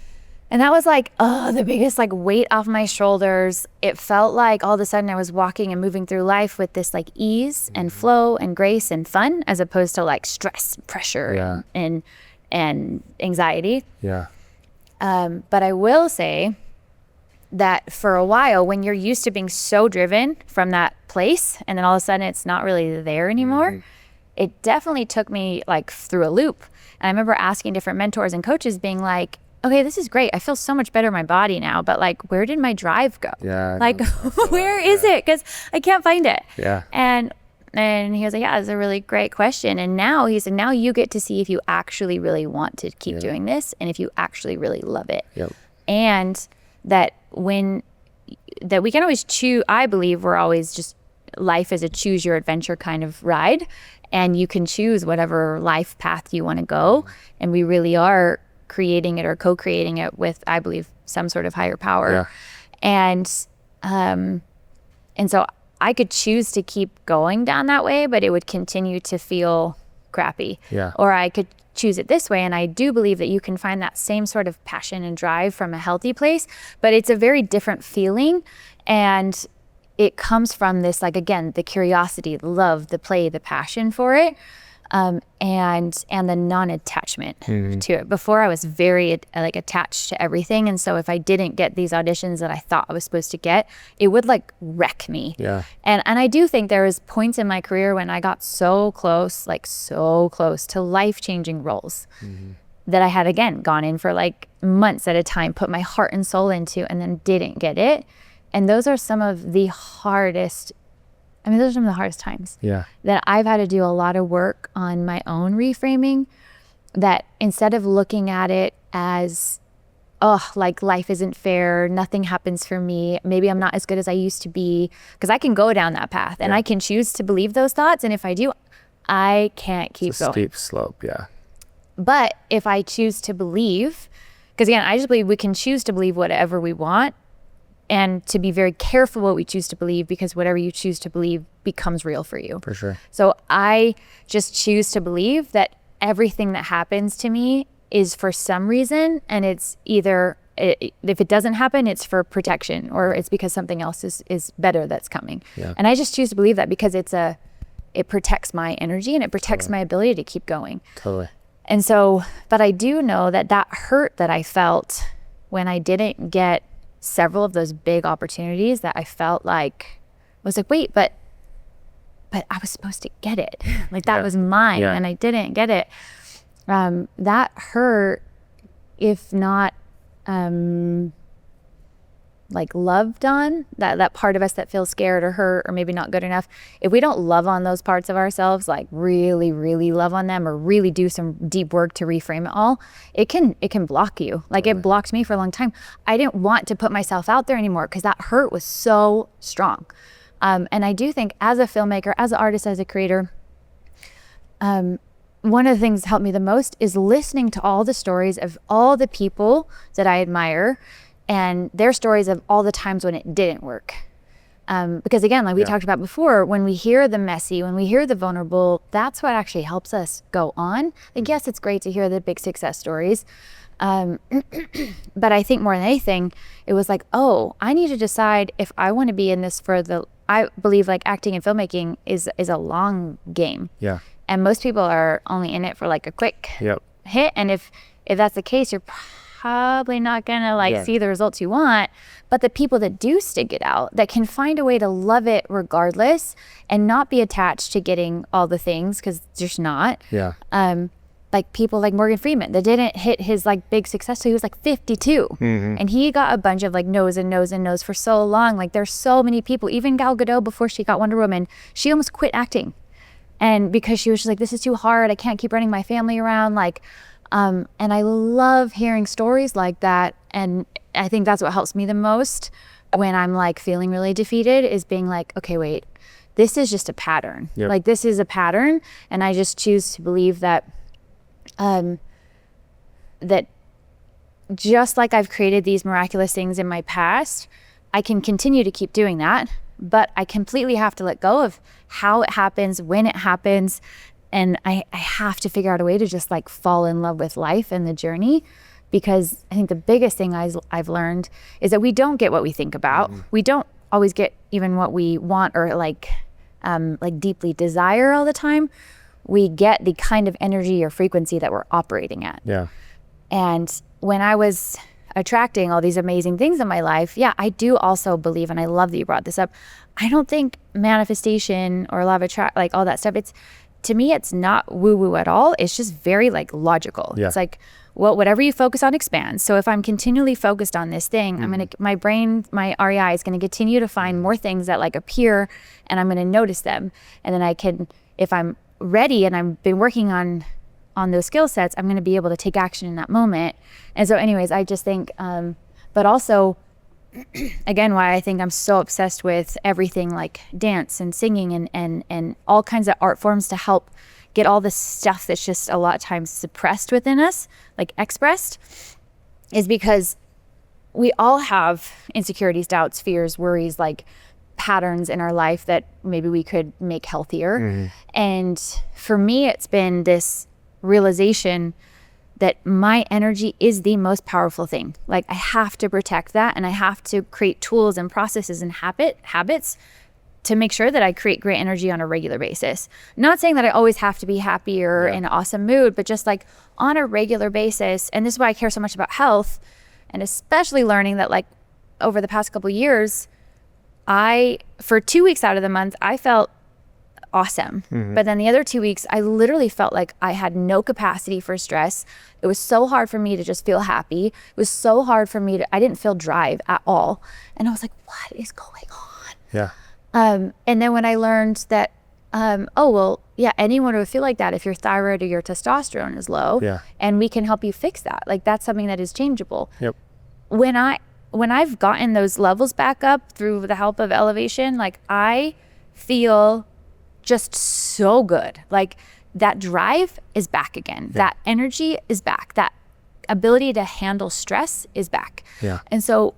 And that was like, the biggest like weight off my shoulders. It felt like all of a sudden I was walking and moving through life with this like ease and flow and grace and fun, as opposed to like stress, pressure, and anxiety. Yeah. But I will say that for a while, when you're used to being so driven from that place, and then all of a sudden it's not really there anymore, it definitely took me like through a loop. And I remember asking different mentors and coaches, being like, okay, this is great. I feel so much better in my body now, but like, where did my drive go? Yeah. Like, where is it? Because I can't find it. Yeah. And he was like, yeah, it's a really great question. And now he said, now you get to see if you actually really want to keep doing this, and if you actually really love it. Yep. And that we can always choose. I believe we're always just, life is a choose your adventure kind of ride, and you can choose whatever life path you want to go. And we really are creating it or co-creating it with, I believe, some sort of higher power. And so I could choose to keep going down that way, but it would continue to feel crappy. Yeah. Or I could choose it this way. And I do believe that you can find that same sort of passion and drive from a healthy place, but it's a very different feeling. And it comes from this, like, again, the curiosity, the love, the play, the passion for it. And the non-attachment to it. Before, I was very like attached to everything, and so if I didn't get these auditions that I thought I was supposed to get, it would like wreck me. Yeah. And I do think there was points in my career when I got so close to life-changing roles that I had, again, gone in for like months at a time, put my heart and soul into, and then didn't get it. And those are some of the hardest. Those are some of the hardest times that I've had to do a lot of work on my own reframing, that instead of looking at it as, oh, like life isn't fair, nothing happens for me, maybe I'm not as good as I used to be, because I can go down that path and I can choose to believe those thoughts. And if I do, I can't keep going. Steep slope, yeah. But if I choose to believe, because again, I just believe we can choose to believe whatever we want, and to be very careful what we choose to believe, because whatever you choose to believe becomes real for you. For sure. So I just choose to believe that everything that happens to me is for some reason, and it's either, if it doesn't happen, it's for protection, or it's because something else is better that's coming. Yeah. And I just choose to believe that because it protects my energy, and it protects my ability to keep going. Totally. And so, but I do know that hurt that I felt when I didn't get several of those big opportunities, that I felt like, I was like, wait, but I was supposed to get it. Like that was mine, and I didn't get it. That hurt, if not like loved on, that part of us that feels scared or hurt or maybe not good enough, if we don't love on those parts of ourselves, like really, really love on them, or really do some deep work to reframe it all, it can block you. Like it blocked me for a long time. I didn't want to put myself out there anymore because that hurt was so strong. And I do think, as a filmmaker, as an artist, as a creator, one of the things that helped me the most is listening to all the stories of all the people that I admire, and their stories of all the times when it didn't work. Because again, like we talked about before, when we hear the messy, when we hear the vulnerable, that's what actually helps us go on. Like, yes, it's great to hear the big success stories. But I think more than anything, it was like, oh, I need to decide if I want to be in this I believe like acting and filmmaking is a long game. Yeah. And most people are only in it for like a quick hit. And if that's the case, you're probably not gonna see the results you want. But the people that do stick it out, that can find a way to love it regardless and not be attached to getting all the things, because there's not. Yeah. Like people like Morgan Freeman that didn't hit his like big success till he was like 52. And he got a bunch of like no's and no's and no's for so long. Like there's so many people, even Gal Gadot, before she got Wonder Woman, she almost quit acting. And because she was just like, this is too hard, I can't keep running my family around. Like, and I love hearing stories like that. And I think that's what helps me the most when I'm like feeling really defeated, is being like, okay, wait, this is just a pattern. Like this is a pattern. And I just choose to believe that, that just like I've created these miraculous things in my past, I can continue to keep doing that, but I completely have to let go of how it happens, when it happens. And I have to figure out a way to just like fall in love with life and the journey, because I think the biggest thing I've learned is that we don't get what we think about. We don't always get even what we want or like deeply desire all the time. We get the kind of energy or frequency that we're operating at. Yeah. And when I was attracting all these amazing things in my life, I do also believe, and I love that you brought this up, I don't think manifestation or law of attraction, like all that stuff, to me, it's not woo-woo at all. It's just very like logical. It's like, well, whatever you focus on expands. So if I'm continually focused on this thing, my brain, my REI is going to continue to find more things that like appear, and I'm going to notice them. And then I can, if I'm ready and I've been working on those skill sets, I'm going to be able to take action in that moment. And so anyways, I just think, but also, again, why I think I'm so obsessed with everything like dance and singing and all kinds of art forms to help get all this stuff that's just a lot of times suppressed within us, like expressed, is because we all have insecurities, doubts, fears, worries, like patterns in our life that maybe we could make healthier. And for me, it's been this realization that my energy is the most powerful thing. Like, I have to protect that, and I have to create tools and processes and habits to make sure that I create great energy on a regular basis. Not saying that I always have to be happy or in an awesome mood, but just like on a regular basis. And this is why I care so much about health, and especially learning that, like, over the past couple of years, for 2 weeks out of the month, I felt awesome. But then the other 2 weeks, I literally felt like I had no capacity for stress. It was so hard for me to just feel happy. It was so hard for me I didn't feel drive at all. And I was like, what is going on? Yeah. And then when I learned that, anyone would feel like that if your thyroid or your testosterone is low, and we can help you fix that. Like, that's something that is changeable. Yep. When I've gotten those levels back up through the help of elevation, like, I feel just so good. Like, that drive is back again. That energy is back. That ability to handle stress is back. Yeah. And so,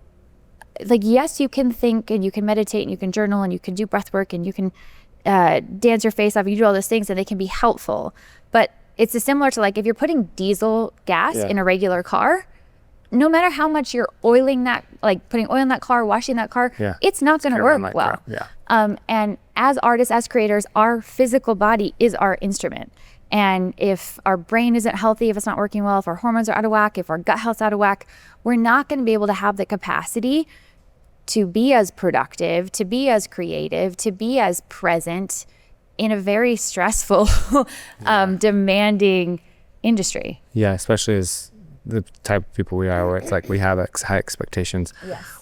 like, yes, you can think and you can meditate and you can journal and you can do breath work and you can dance your face off. You do all those things and they can be helpful. But it's similar to, like, if you're putting diesel gas in a regular car, no matter how much you're oiling that, like putting oil in that car, washing that car, it's not going to work well. And as artists, as creators, our physical body is our instrument. And if our brain isn't healthy, if it's not working well, if our hormones are out of whack, if our gut health's out of whack, we're not going to be able to have the capacity to be as productive, to be as creative, to be as present in a very stressful, demanding industry. Yeah, especially as the type of people we are, where it's like we have high expectations.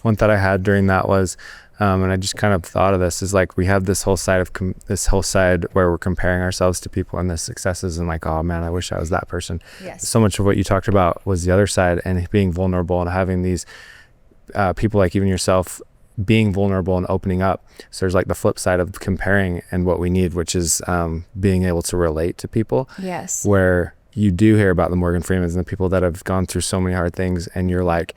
One thought I had during that was, and I just kind of thought of this, is like we have this whole side of where we're comparing ourselves to people and the successes, and like, oh man, I wish I was that person. So much of what you talked about was the other side, and being vulnerable and having these people like even yourself being vulnerable and opening up. So there's like the flip side of comparing and what we need, which is being able to relate to people. Where you do hear about the Morgan Freemans and the people that have gone through so many hard things, and you're like,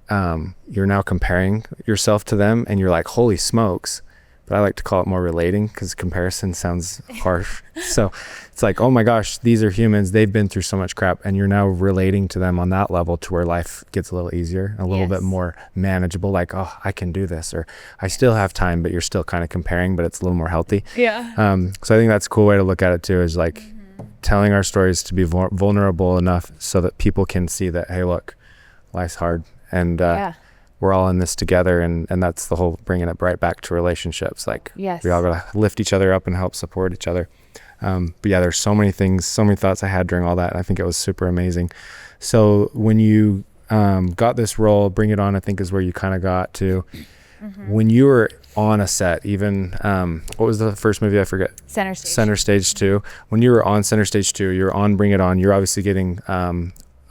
you're now comparing yourself to them, and you're like, holy smokes. But I like to call it more relating, because comparison sounds harsh. So it's like, oh my gosh, these are humans. They've been through so much crap, and you're now relating to them on that level to where life gets a little easier, a little bit more manageable. Like, oh, I can do this, or I still have time, but you're still kind of comparing, but it's a little more healthy. So I think that's a cool way to look at it too, is like telling our stories to be vulnerable enough so that people can see that, hey, look, life's hard, and we're all in this together, and that's the whole bringing it right back to relationships. Like, we all gotta lift each other up and help support each other. But yeah, there's so many things, so many thoughts I had during all that, and I think it was super amazing. So when you got this role, Bring It On, I think is where you kind of got to. When you were on a set, even what was the first movie? I forget. Center Stage 2. When you were on Center Stage 2, you're on Bring It On. You're obviously getting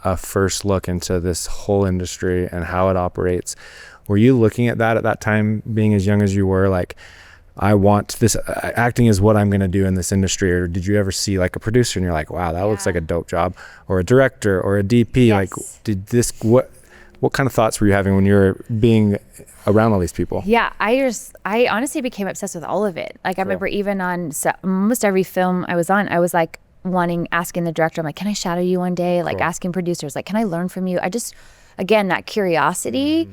a first look into this whole industry and how it operates. Were you looking at that time, being as young as you were, like, I want this, acting is what I'm going to do in this industry? Or did you ever see like a producer and you're like, wow, that looks like a dope job, or a director or a DP? Like, what kind of thoughts were you having when you were being around all these people? I honestly became obsessed with all of it. Like, I remember even on almost every film I was on, I was like asking the director, I'm like, can I shadow you one day? Like, asking producers, like, can I learn from you? I just, again, that curiosity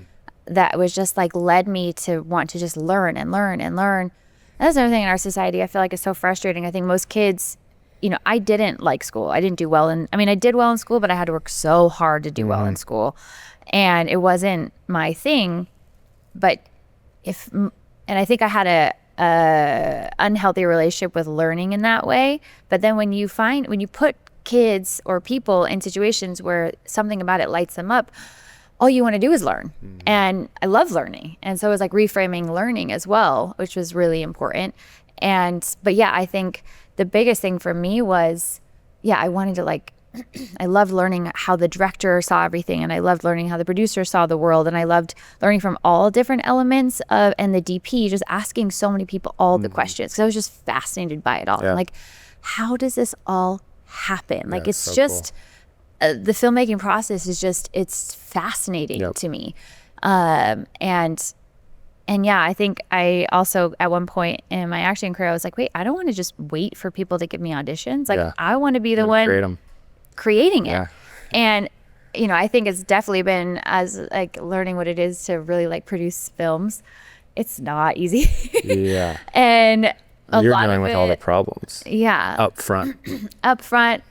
that was just like led me to want to just learn and learn and learn. And that's another thing in our society I feel like is so frustrating. I think most kids, I didn't like school. I didn't do well I did well in school, but I had to work so hard to do well in school, and it wasn't my thing. But and I think I had a unhealthy relationship with learning in that way. But then when you put kids or people in situations where something about it lights them up, all you want to do is learn. And I love learning. And so it was like reframing learning as well, which was really important. But yeah, I think the biggest thing for me was, I wanted to I loved learning how the director saw everything, and I loved learning how the producer saw the world, and I loved learning from all different elements and the DP, just asking so many people all the questions, because I was just fascinated by it all. Like, how does this all happen? Like, it's so just cool. The filmmaking process is just, it's fascinating to me. And yeah, I think I also at one point in my acting career, I was like, wait, I don't want to just wait for people to give me auditions. Like I want to be the one creating it. And you know, I think it's definitely been as like learning what it is to really like produce films. It's not easy. And you're dealing with all the problems. Up front.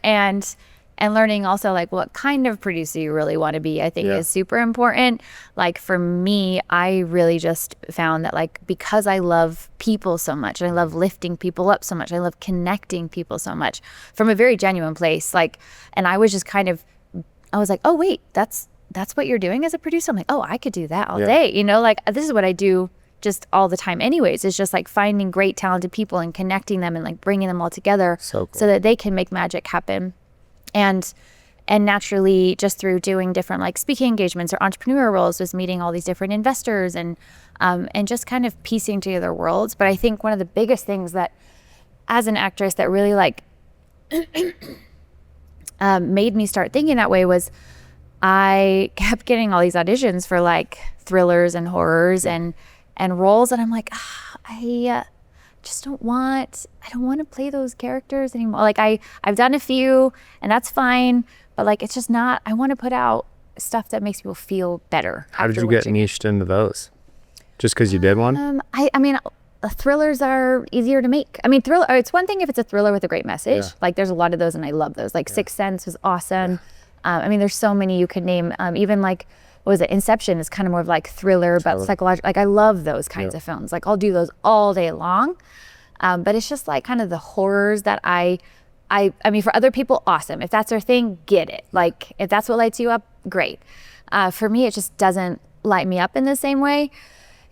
And learning also like what kind of producer you really want to be, I think is super important. Like for me, I really just found that like because I love people so much, and I love lifting people up so much, I love connecting people so much from a very genuine place. Like, and I was just kind of, I was like, oh wait, that's what you're doing as a producer. I'm like, oh, I could do that all day. You know, like this is what I do just all the time anyways. It's just like finding great talented people and connecting them and like bringing them all together so that they can make magic happen. And naturally, just through doing different like speaking engagements or entrepreneur roles, was meeting all these different investors and just kind of piecing together worlds. But I think one of the biggest things that, as an actress, that really like made me start thinking that way was I kept getting all these auditions for like thrillers and horrors and roles, and I'm like, I don't want to play those characters anymore. Like I've done a few and that's fine, but like it's just not, I want to put out stuff that makes people feel better. How did you get niched into those? Just because you did one? I mean, thrillers are easier to make. I mean, it's one thing if it's a thriller with a great message. Like there's a lot of those and I love those. Like Sixth Sense was awesome. I mean, there's so many you could name. Even like, what was it? Inception is kind of more of like thriller, but psychological. Like I love those kinds of films. Like I'll do those all day long. But it's just like kind of the horrors that I mean, for other people, awesome. If that's their thing, get it. Like if that's what lights you up, great. For me, it just doesn't light me up in the same way.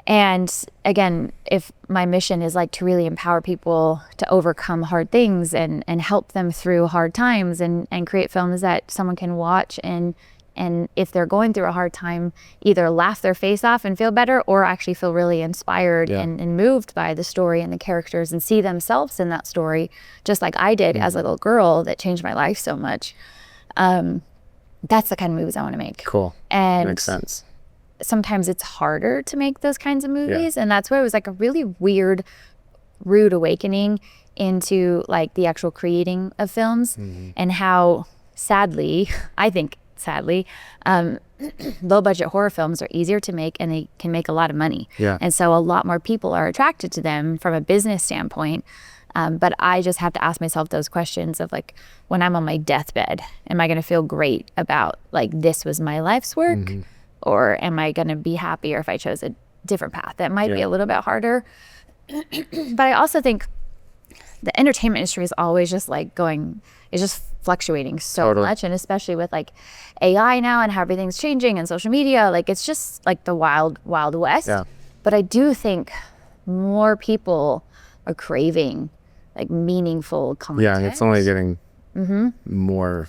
And again, if my mission is like to really empower people to overcome hard things and help them through hard times and create films that someone can watch and if they're going through a hard time, either laugh their face off and feel better or actually feel really inspired and moved by the story and the characters and see themselves in that story, just like I did as a little girl that changed my life so much. That's the kind of movies I want to make. Cool. And makes sense. Sometimes it's harder to make those kinds of movies. And that's why it was like a really weird, rude awakening into like the actual creating of films and how sadly, low budget horror films are easier to make and they can make a lot of money. And so a lot more people are attracted to them from a business standpoint. But I just have to ask myself those questions of like, when I'm on my deathbed, am I going to feel great about like, this was my life's work? Or am I going to be happier if I chose a different path? That might be a little bit harder. But I also think the entertainment industry is always just like it's just fluctuating so much. And especially with like AI now and how everything's changing and social media, like it's just like the wild, wild west. But I do think more people are craving like meaningful content. And it's only getting more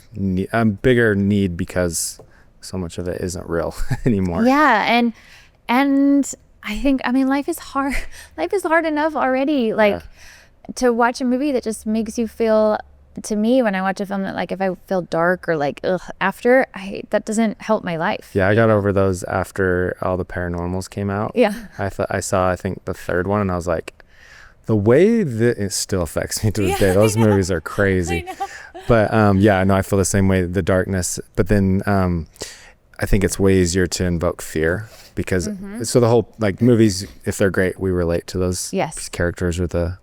bigger need because so much of it isn't real anymore. And I think, I mean, life is hard. Life is hard enough already. Like to watch a movie that just makes you feel, to me, when I watch a film that like, if I feel dark or like, after, that doesn't help my life. I got over those after all the paranormals came out. I saw, I think the third one and I was like, the way that it still affects me to this day, those movies are crazy. But I feel the same way, the darkness. But then I think it's way easier to invoke fear because so the whole like movies, if they're great, we relate to those characters or the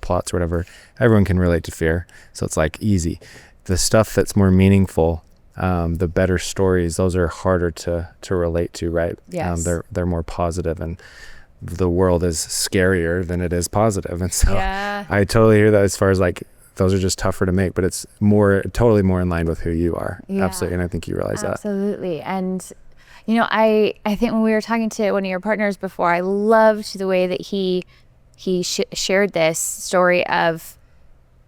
plots or whatever. Everyone can relate to fear, so it's like easy. The stuff that's more meaningful, the better stories, those are harder to relate to, right? They're more positive and the world is scarier than it is positive, and so I totally hear that as far as like those are just tougher to make, but it's totally more in line with who you are. Absolutely. And I think you realize that. Absolutely. And you know, I think when we were talking to one of your partners before, I loved the way that he shared this story of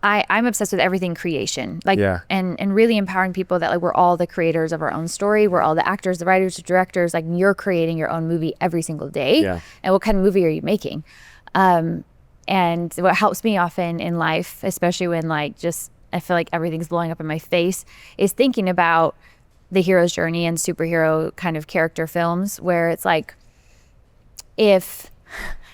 I'm obsessed with everything creation, like, and really empowering people that like we're all the creators of our own story. We're all the actors, the writers, the directors. Like you're creating your own movie every single day. And what kind of movie are you making? And what helps me often in life, especially when like just I feel like everything's blowing up in my face, is thinking about the hero's journey and superhero kind of character films where it's like, if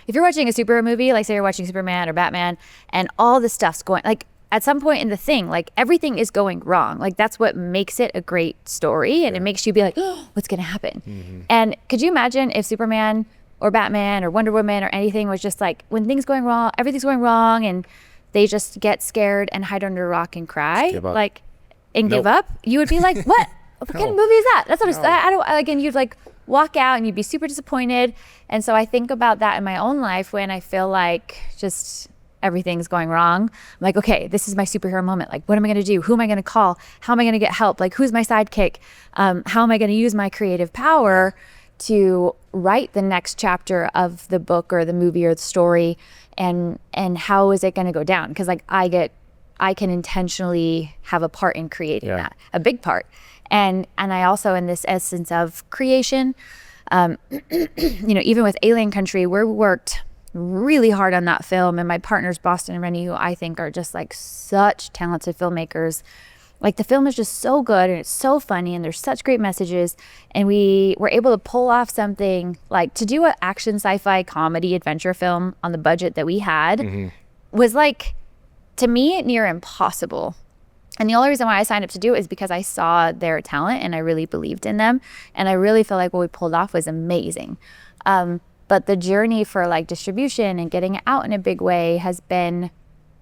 if you're watching a superhero movie, like say you're watching Superman or Batman, and all the stuff's going, like at some point in the thing, like everything is going wrong. Like that's what makes it a great story, and it makes you be like, oh, what's gonna happen? And could you imagine if Superman or Batman or Wonder Woman or anything was just like, when things going wrong, everything's going wrong, and they just get scared and hide under a rock and cry, like, and give up, you would be like, what? What kind of movie is that? That's what I don't, like, and you'd like walk out and you'd be super disappointed. And so I think about that in my own life when I feel like just everything's going wrong. I'm like, okay, this is my superhero moment. Like, what am I going to do? Who am I going to call? How am I going to get help? Like, who's my sidekick? How am I going to use my creative power to write the next chapter of the book or the movie or the story? And how is it going to go down? Because like I can intentionally have a part in creating that, a big part. And I also, in this essence of creation, even with Alien Country, we worked really hard on that film, and my partners, Boston and Rennie, who I think are just like such talented filmmakers. Like the film is just so good and it's so funny and there's such great messages, and we were able to pull off something like, to do an action sci-fi comedy adventure film on the budget that we had was like, to me, near impossible. And the only reason why I signed up to do it is because I saw their talent and I really believed in them, and I really feel like what we pulled off was amazing. But the journey for like distribution and getting it out in a big way has been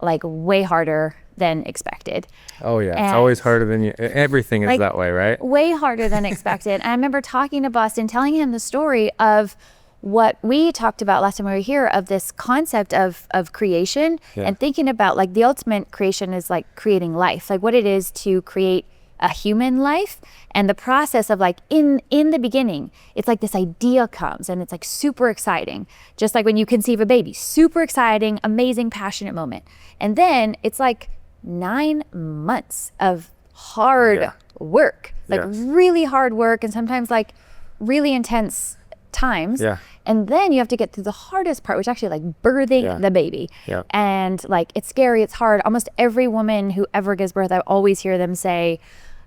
like way harder than expected. Oh yeah, it's always harder than you. Everything is like, that way, right? Way harder than expected. And I remember talking to Boston, telling him the story of what we talked about last time we were here, of this concept of creation, and thinking about like the ultimate creation is like creating life, like what it is to create a human life. And the process of like in the beginning, it's like this idea comes and it's like super exciting, just like when you conceive a baby, super exciting, amazing, passionate moment. And then it's like 9 months of hard work, like really hard work, and sometimes like really intense times. And then you have to get through the hardest part, which is actually like birthing the baby. And like it's scary, it's hard. Almost every woman who ever gives birth, I always hear them say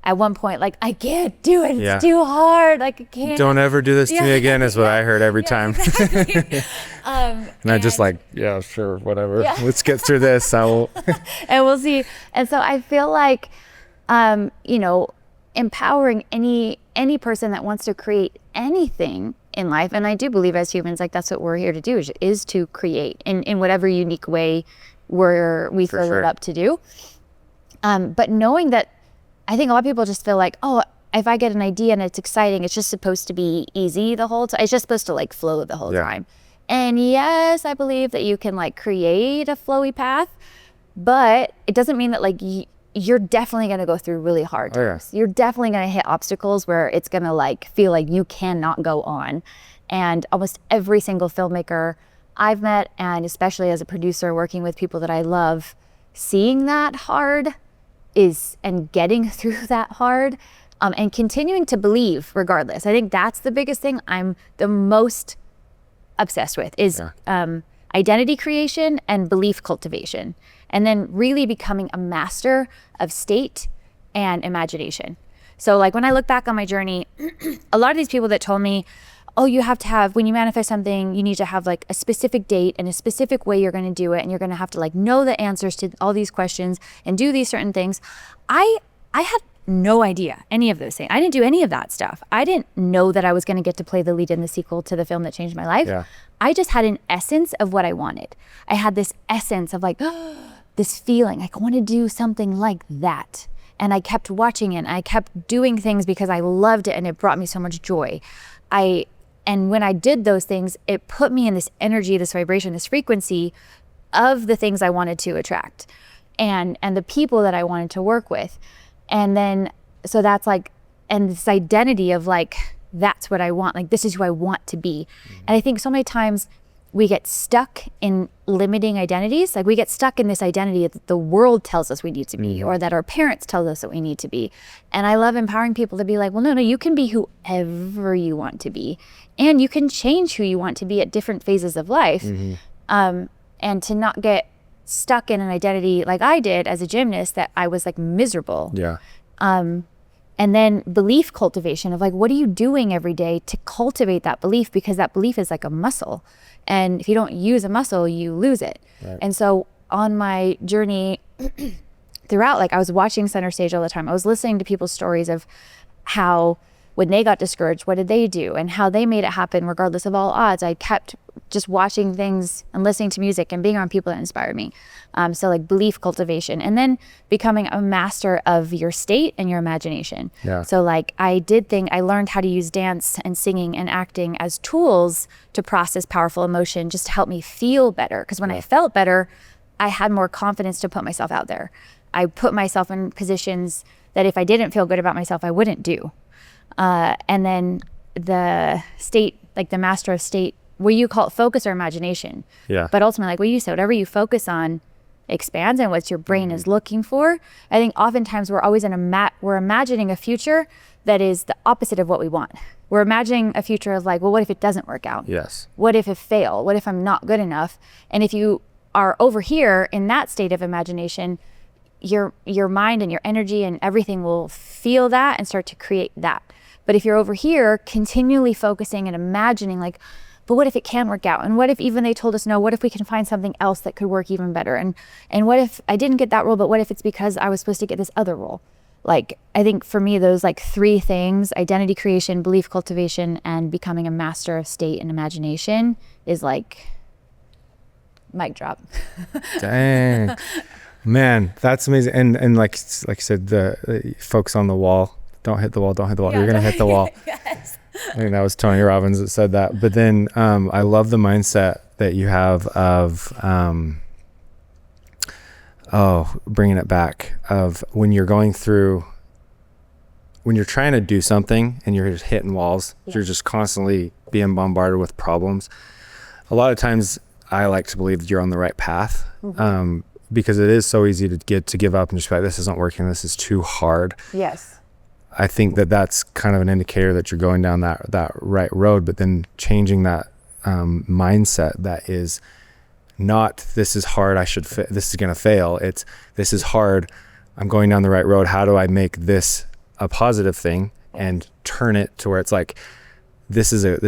at one point, like, I can't do it, it's too hard, like I can't. Don't ever do this to me again is what I heard every time. Exactly. And I just like, yeah, sure, whatever. Let's get through this. I will. And we'll see. And so I feel like, empowering any person that wants to create anything in life, and I do believe as humans, like that's what we're here to do, is to create in whatever unique way we feel it up to do. But knowing that, I think a lot of people just feel like, oh, if I get an idea and it's exciting, it's just supposed to be easy the whole time. It's just supposed to like flow the whole time. And yes, I believe that you can like create a flowy path, but it doesn't mean that like you're definitely going to go through really hard times. You're definitely going to hit obstacles where it's going to like feel like you cannot go on. And almost every single filmmaker I've met, and especially as a producer working with people that I love, seeing that hard and getting through that hard, and continuing to believe regardless. I think that's the biggest thing I'm the most obsessed with is identity creation and belief cultivation, and then really becoming a master of state and imagination. So like when I look back on my journey, a lot of these people that told me, oh, you have to have, when you manifest something, you need to have like a specific date and a specific way you're going to do it, and you're going to have to like know the answers to all these questions and do these certain things. I had no idea any of those things. I didn't do any of that stuff. I didn't know that I was going to get to play the lead in the sequel to the film that changed my life. I just had an essence of what I wanted. I had this essence of like, this feeling, like I want to do something like that. And I kept watching it, and I kept doing things because I loved it and it brought me so much joy. And when I did those things, it put me in this energy, this vibration, this frequency of the things I wanted to attract and the people that I wanted to work with. And then, so that's like, and this identity of like, that's what I want. Like, this is who I want to be. And I think so many times we get stuck in limiting identities. Like we get stuck in this identity that the world tells us we need to be, or that our parents tell us that we need to be. And I love empowering people to be like, well, no, you can be whoever you want to be. And you can change who you want to be at different phases of life. And to not get stuck in an identity like I did as a gymnast, that I was like miserable. And And then belief cultivation of like, what are you doing every day to cultivate that belief? Because that belief is like a muscle. And if you don't use a muscle, you lose it. Right. And so on my journey throughout, like I was watching Center Stage all the time. I was listening to people's stories of how when they got discouraged, what did they do and how they made it happen regardless of all odds. I kept just watching things and listening to music and being around people that inspire me. So like belief cultivation, and then becoming a master of your state and your imagination. Yeah. So like I learned how to use dance and singing and acting as tools to process powerful emotion, just to help me feel better. Because when I felt better, I had more confidence to put myself out there. I put myself in positions that if I didn't feel good about myself, I wouldn't do. And then the state, like the master of state, where you call it focus or imagination. Yeah. But ultimately, like what you said, whatever you focus on expands and what your brain is looking for. I think oftentimes we're always we're imagining a future that is the opposite of what we want. We're imagining a future of like, well, what if it doesn't work out? Yes. What if it fails? What if I'm not good enough? And if you are over here in that state of imagination, your mind and your energy and everything will feel that and start to create that. But if you're over here continually focusing and imagining like, but what if it can work out? And what if even they told us no, what if we can find something else that could work even better? And what if I didn't get that role, but what if it's because I was supposed to get this other role? Like, I think for me, those like 3 things, identity creation, belief cultivation, and becoming a master of state and imagination is like mic drop. Dang. Man, that's amazing. And like you said, the focus on the wall. Don't hit the wall. Don't hit the wall. Yeah, you're going to hit the wall. Yes. I think that was Tony Robbins that said that. But then I love the mindset that you have of, bringing it back, of when you're trying to do something and you're just hitting walls, you're just constantly being bombarded with problems. A lot of times I like to believe that you're on the right path, because it is so easy to give up and just be like, this isn't working. This is too hard. Yes. I think that's kind of an indicator that you're going down that right road, but then changing that mindset that is not, this is hard, this is going to fail. It's, this is hard, I'm going down the right road. How do I make this a positive thing and turn it to where it's like, this is a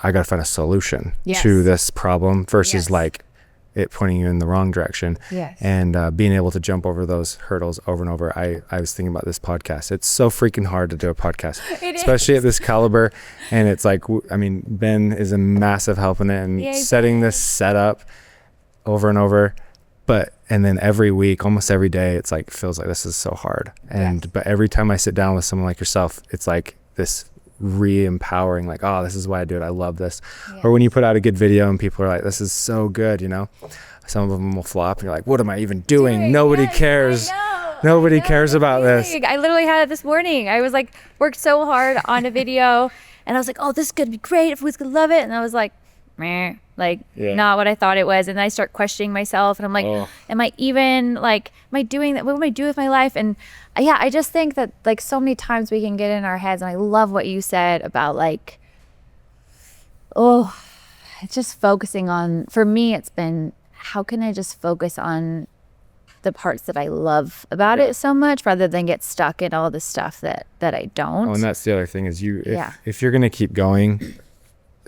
I got to find a solution to this problem versus like it pointing you in the wrong direction. Yes. And being able to jump over those hurdles over and over. I was thinking about this podcast. It's so freaking hard to do a podcast, especially at this caliber. And it's like, I mean, Ben is a massive help in it and setting this setup over and over. And then every week, almost every day, it's like, feels like this is so hard. But every time I sit down with someone like yourself, it's like this re-empowering, like, oh, this is why I do it. I love this. Or when you put out a good video and people are like, this is so good, some of them will flop and you're like, what am I even doing? Nobody cares. Nobody cares about this. I literally had it this morning. I was like, worked so hard on a video and I was like, oh, this is going to be great. Everyone's going to love it. And I was like, meh, not what I thought it was. And then I start questioning myself and I'm like, am I even like, am I doing that? What am I doing with my life? And I just think that like so many times we can get in our heads, and I love what you said about like, it's just focusing on, for me, it's been, how can I just focus on the parts that I love about it so much rather than get stuck in all the stuff that I don't. Oh, and that's the other thing is if you're going to keep going,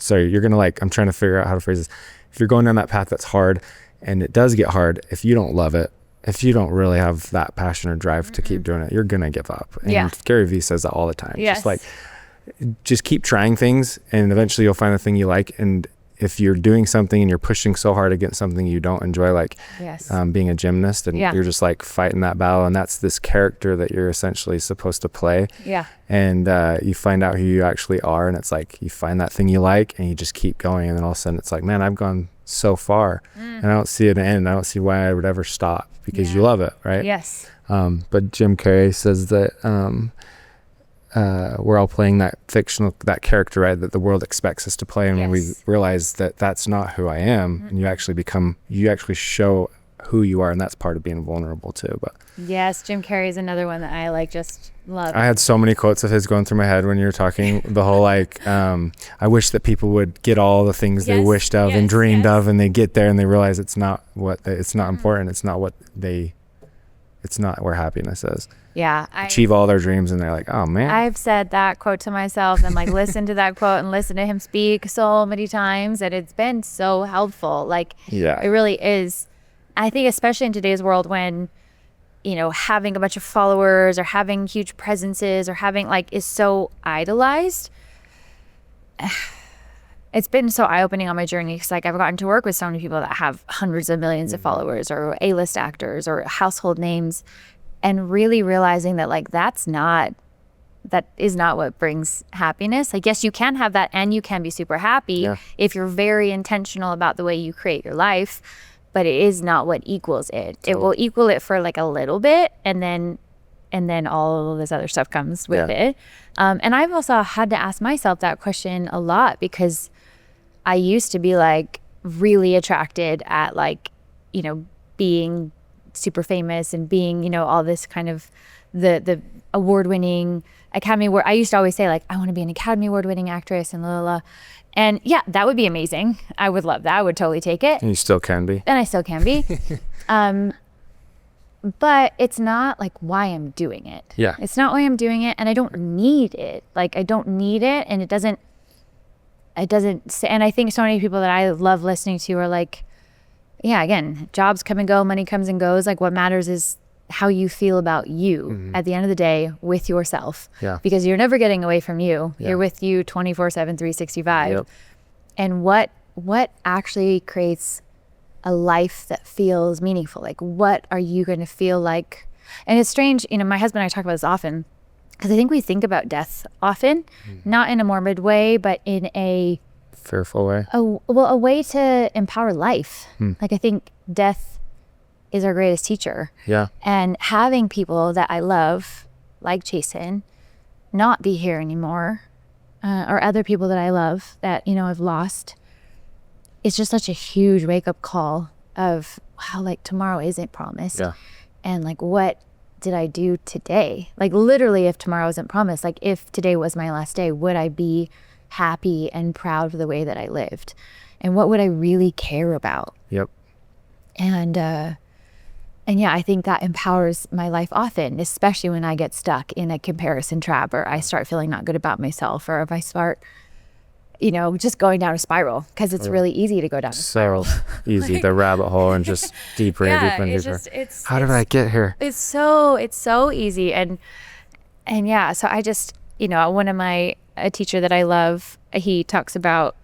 you're going to like, I'm trying to figure out how to phrase this. If you're going down that path that's hard and it does get hard, if you don't love it, if you don't really have that passion or drive to keep doing it, you're going to give up. And Gary Vee says that all the time. Yes. Just keep trying things and eventually you'll find the thing you like. And if you're doing something and you're pushing so hard against something you don't enjoy, like being a gymnast, and you're just like fighting that battle, and that's this character that you're essentially supposed to play. Yeah. And you find out who you actually are, and it's like you find that thing you like and you just keep going, and then all of a sudden it's like, man, I've gone so far and I don't see an end. I don't see why I would ever stop, because you love it, right? Yes. But Jim Carrey says that we're all playing that character, right, that the world expects us to play, and when we realize that that's not who I am, and you actually show who you are, and that's part of being vulnerable too. But yes, Jim Carrey is another one that I like, just love. I had so many quotes of his going through my head when you were talking, the whole like I wish that people would get all the things they wished of and dreamed of, and they get there and they realize it's not important. It's not it's not where happiness is. Yeah. Achieve all their dreams and they're like, oh man. I've said that quote to myself and like listened to that quote and listened to him speak so many times, and it's been so helpful. Like, it really is. I think especially in today's world when, you know, having a bunch of followers or having huge presences or having like is so idolized. It's been so eye-opening on my journey because like I've gotten to work with so many people that have hundreds of millions of followers or A-list actors or household names, and really realizing that like that is not what brings happiness. Like, yes, you can have that and you can be super happy if you're very intentional about the way you create your life, but it is not what equals it. It will equal it for like a little bit, and then all of this other stuff comes with it. And I've also had to ask myself that question a lot because I used to be like really attracted at like, you know, being super famous and being, you know, all this kind of the award-winning Academy Award. I used to always say like, I want to be an Academy Award-winning actress and la la la. And yeah, that would be amazing. I would love that. I would totally take it. And you still can be. And I still can be. But it's not like why I'm doing it. Yeah. It's not why I'm doing it, and I don't need it. Like I don't need it, and it doesn't say, and I think so many people that I love listening to are like, yeah, again, jobs come and go, money comes and goes. Like what matters is how you feel about you at the end of the day with yourself. Yeah. Because you're never getting away from you. Yeah. You're with you 24/7, 365. Yep. And what actually creates a life that feels meaningful? Like what are you going to feel like? And it's strange, you know, my husband and I talk about this often because I think we think about death often, not in a morbid way, but in a fearful way. A way to empower life. Like I think death is our greatest teacher. Yeah. And having people that I love, like Jason, not be here anymore, or other people that I love that, you know, I've lost, it's just such a huge wake-up call of how like tomorrow isn't promised. Yeah. And like what did I do today? Like literally if tomorrow isn't promised, like if today was my last day, would I be happy and proud for the way that I lived? And what would I really care about? Yep. And yeah, I think that empowers my life often, especially when I get stuck in a comparison trap or I start feeling not good about myself, or if I start, you know, just going down a spiral, because it's really easy to go down a spiral. So easy, like, the rabbit hole, and just deeper and deeper and deeper. How did I get here? It's so easy. And yeah, so I just, you know, a teacher that I love, he talks about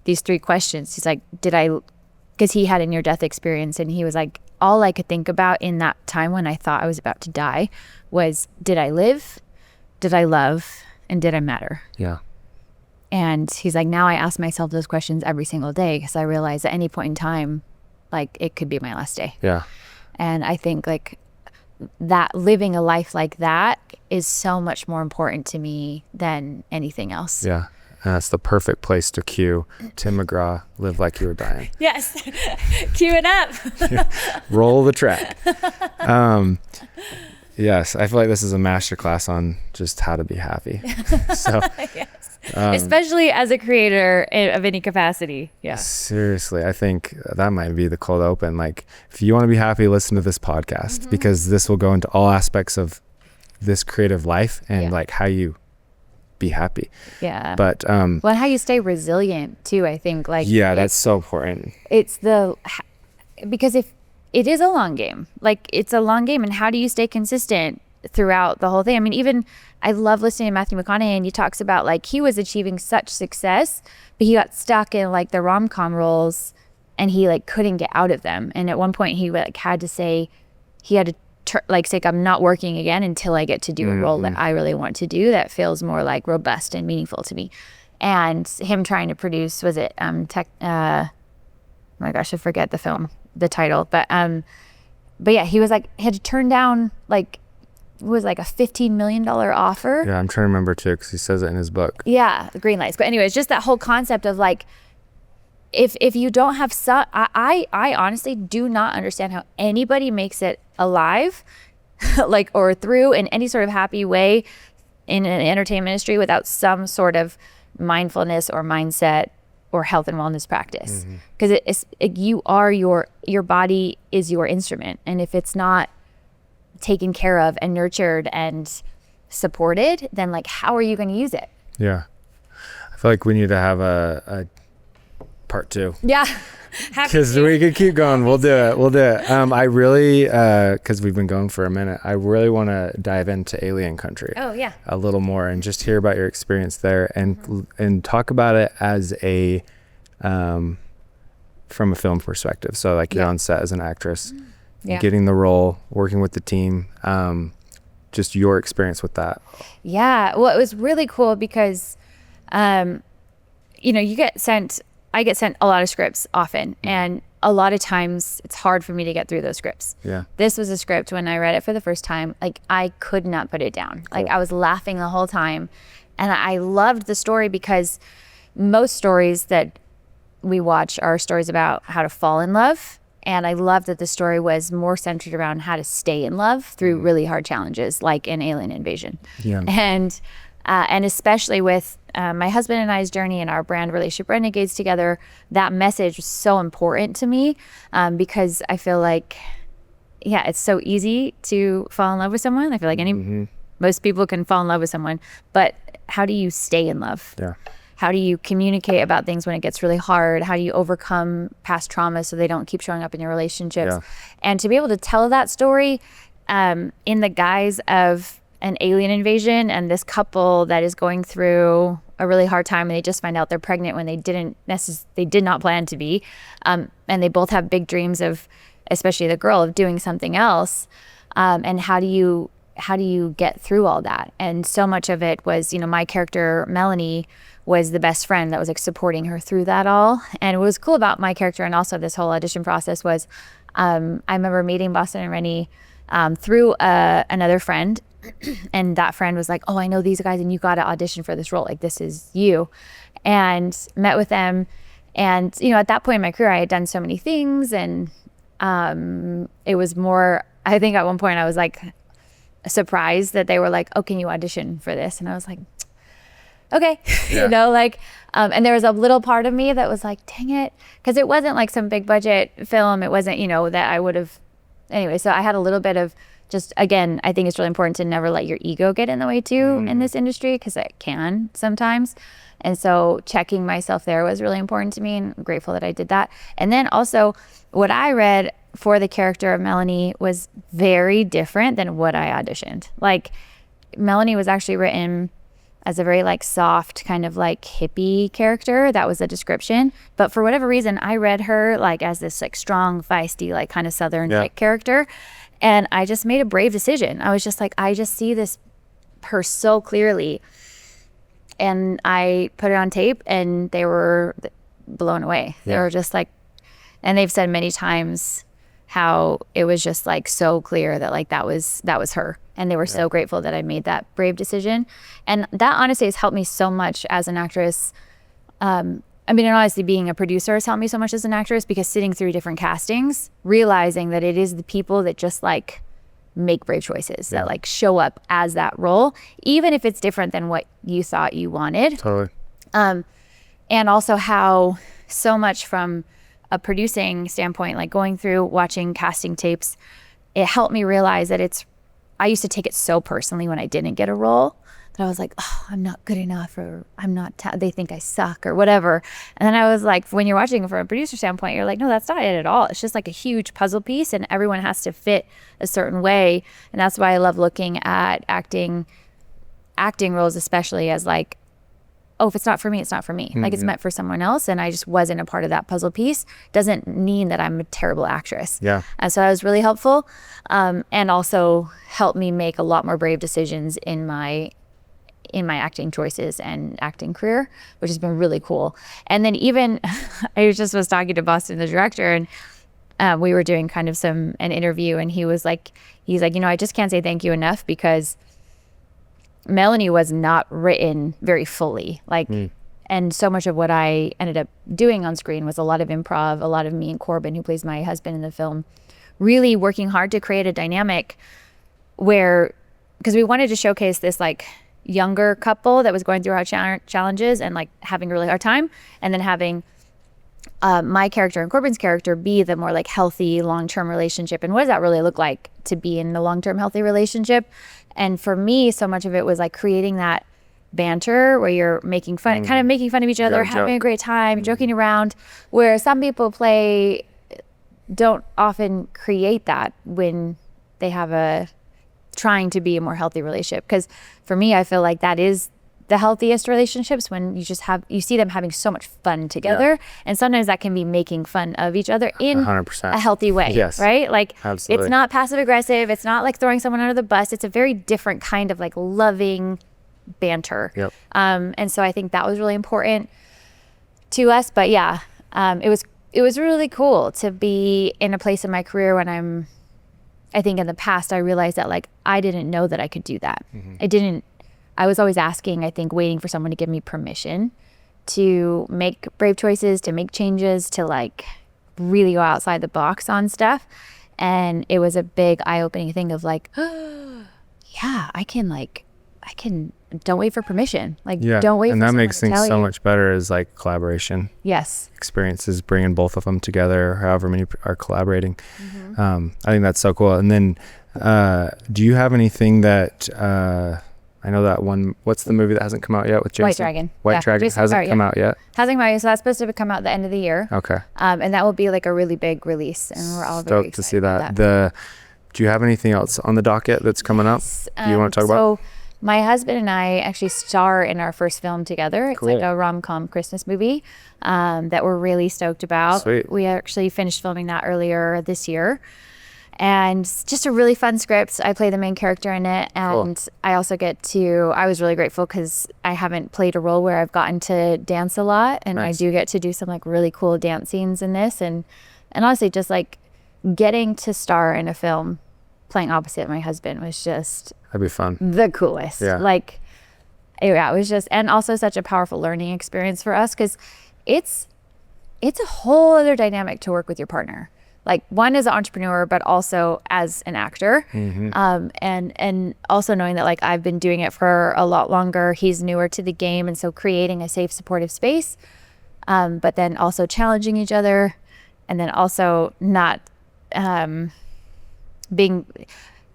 these 3 questions. He's like, because he had a near-death experience, and he was like, all I could think about in that time when I thought I was about to die was, did I live, did I love, and did I matter? Yeah. And he's like, now I ask myself those questions every single day because I realize at any point in time, like it could be my last day. Yeah. And I think like that, living a life like that is so much more important to me than anything else. Yeah. And that's the perfect place to cue Tim McGraw, Live Like You Were Dying. Yes. Cue it up. Yeah. Roll the track. Yes. I feel like this is a masterclass on just how to be happy. So, yes. Especially as a creator of any capacity. Yeah. Seriously. I think that might be the cold open. Like if you want to be happy, listen to this podcast, because this will go into all aspects of this creative life and like how you be happy. Yeah. But well, how you stay resilient too, I think. Like that's so important. It's because if it is a long game, like it's a long game, and how do you stay consistent throughout the whole thing? I mean, even I love listening to Matthew McConaughey, and he talks about like he was achieving such success, but he got stuck in like the rom-com roles, and he like couldn't get out of them. And at one point he like had to say, I'm not working again until I get to do a role that I really want to do, that feels more like robust and meaningful to me. And him trying to produce, was it oh my gosh, I forget the title, but yeah, he was like, had to turn down like, it was like a $15 million offer. Yeah, I'm trying to remember too, because he says it in his book. Yeah, the green lights. But anyways, just that whole concept of like, if you don't have I honestly do not understand how anybody makes it alive, like, or through in any sort of happy way in an entertainment industry without some sort of mindfulness or mindset or health and wellness practice. Because your body is your instrument, and if it's not taken care of and nurtured and supported, then like, how are you going to use it? Yeah. I feel like we need to have a part 2. Yeah. Because we could keep going. We'll do it. I really, because we've been going for a minute, I really want to dive into alien country. Oh, yeah. A little more and just hear about your experience there and talk about it as a, from a film perspective. So like you're on set as an actress, getting the role, working with the team, just your experience with that. Yeah. Well, it was really cool because, I get sent a lot of scripts often, and a lot of times it's hard for me to get through those scripts. Yeah. This was a script when I read it for the first time, like I could not put it down. Cool. Like I was laughing the whole time, and I loved the story because most stories that we watch are stories about how to fall in love. And I loved that the story was more centered around how to stay in love through really hard challenges, like an alien invasion. Yeah. And especially with my husband and I's journey and our brand Relationship Renegades together, that message was so important to me because I feel like, it's so easy to fall in love with someone. I feel like most people can fall in love with someone, but how do you stay in love? Yeah. How do you communicate about things when it gets really hard? How do you overcome past trauma so they don't keep showing up in your relationships? Yeah. And to be able to tell that story in the guise of an alien invasion and this couple that is going through a really hard time and they just find out they're pregnant when they did not plan to be, and they both have big dreams of, especially the girl, of doing something else, and how do you get through all that? And so much of it was, my character Melanie was the best friend that was like supporting her through that all. And what was cool about my character and also this whole audition process was I remember meeting Boston and Rennie through another friend. And that friend was like, oh, I know these guys and you got to audition for this role. Like, this is you. And met with them. And, at that point in my career, I had done so many things. And it was more, I think at one point I was like surprised that they were like, oh, can you audition for this? And I was like, okay. Yeah. And there was a little part of me that was like, dang it. Because it wasn't like some big budget film. It wasn't, that I would have, anyway. So I had a little bit of just, again, I think it's really important to never let your ego get in the way too in this industry, because it can sometimes. And so checking myself there was really important to me, and I'm grateful that I did that. And then also what I read for the character of Melanie was very different than what I auditioned. Like, Melanie was actually written as a very like soft kind of like hippie character. That was the description. But for whatever reason, I read her like as this like strong, feisty, like kind of Southern like character. And I just made a brave decision. I was just like, I just see her so clearly. And I put it on tape and they were blown away. Yeah. They were just like, and they've said many times how it was just like so clear that like that was her. And they were so grateful that I made that brave decision. And that honestly has helped me so much as an actress. And honestly, being a producer has helped me so much as an actress, because sitting through different castings, realizing that it is the people that just like make brave choices, that like show up as that role, even if it's different than what you thought you wanted. Totally. And also how so much from a producing standpoint, like going through watching casting tapes, it helped me realize that I used to take it so personally when I didn't get a role, that I was like, oh, I'm not good enough, or I'm not, they think I suck or whatever. And then I was like, when you're watching from a producer standpoint, you're like, no, that's not it at all. It's just like a huge puzzle piece, and everyone has to fit a certain way. And that's why I love looking at acting roles, especially as like, oh, if it's not for me, it's not for me. Like, it's meant for someone else, and I just wasn't a part of that puzzle piece. Doesn't mean that I'm a terrible actress. Yeah. And so that was really helpful, and also helped me make a lot more brave decisions in my acting choices and acting career, which has been really cool. And then even I just was talking to Boston, the director, and we were doing kind of an interview, and he's like, I just can't say thank you enough, because Melanie was not written very fully. And so much of what I ended up doing on screen was a lot of improv, a lot of me and Corbin, who plays my husband in the film, really working hard to create a dynamic where, because we wanted to showcase this like younger couple that was going through our challenges and like having a really hard time, and then having my character and Corbin's character be the more like healthy long-term relationship, and what does that really look like to be in a long-term healthy relationship? And for me, so much of it was like creating that banter where you're making fun, kind of making fun of each other, having a great time, joking around, where some people don't often create that when they have trying to be a more healthy relationship. Because for me, I feel like that is the healthiest relationships, when you see them having so much fun together. And sometimes that can be making fun of each other in 100%. A healthy way. Yes. Right? Like, absolutely. It's not passive aggressive. It's not like throwing someone under the bus. It's a very different kind of like loving banter. Yep. And so I think that was really important to us. But yeah, it was really cool to be in a place in my career when I think in the past I realized that like I didn't know that I could do that. I was always asking, I think, waiting for someone to give me permission to make brave choices, to make changes, to like really go outside the box on stuff. And it was a big eye-opening thing of like, oh, yeah, I can, don't wait for permission. Like, don't wait for someone to tell you. And that makes things so much better, is like collaboration. Yes. Experiences, bringing both of them together, however many are collaborating. I think that's so cool. And then do you have anything that... I know that one. What's the movie that hasn't come out yet with Jason? White Dragon. White Dragon hasn't come out yet. Hasn't come out yet, so that's supposed to come out at the end of the year. Okay. And that will be like a really big release, and we're all very excited to see that. Do you have anything else on the docket that's coming up? Do you want to talk about? So my husband and I actually star in our first film together. It's like a rom-com Christmas movie that we're really stoked about. Sweet. We actually finished filming that earlier this year. And just a really fun script. I play the main character in it. And I also I was really grateful because I haven't played a role where I've gotten to dance a lot. And I do get to do some like really cool dance scenes in this. And honestly, just like getting to star in a film playing opposite my husband was just... That'd be fun. The coolest. Yeah. Like, yeah, it was just... And also such a powerful learning experience for us, because it's a whole other dynamic to work with your partner. Like, one as an entrepreneur, but also as an actor. And also knowing that like I've been doing it for a lot longer. He's newer to the game. And so creating a safe, supportive space, but then also challenging each other, and then also not being...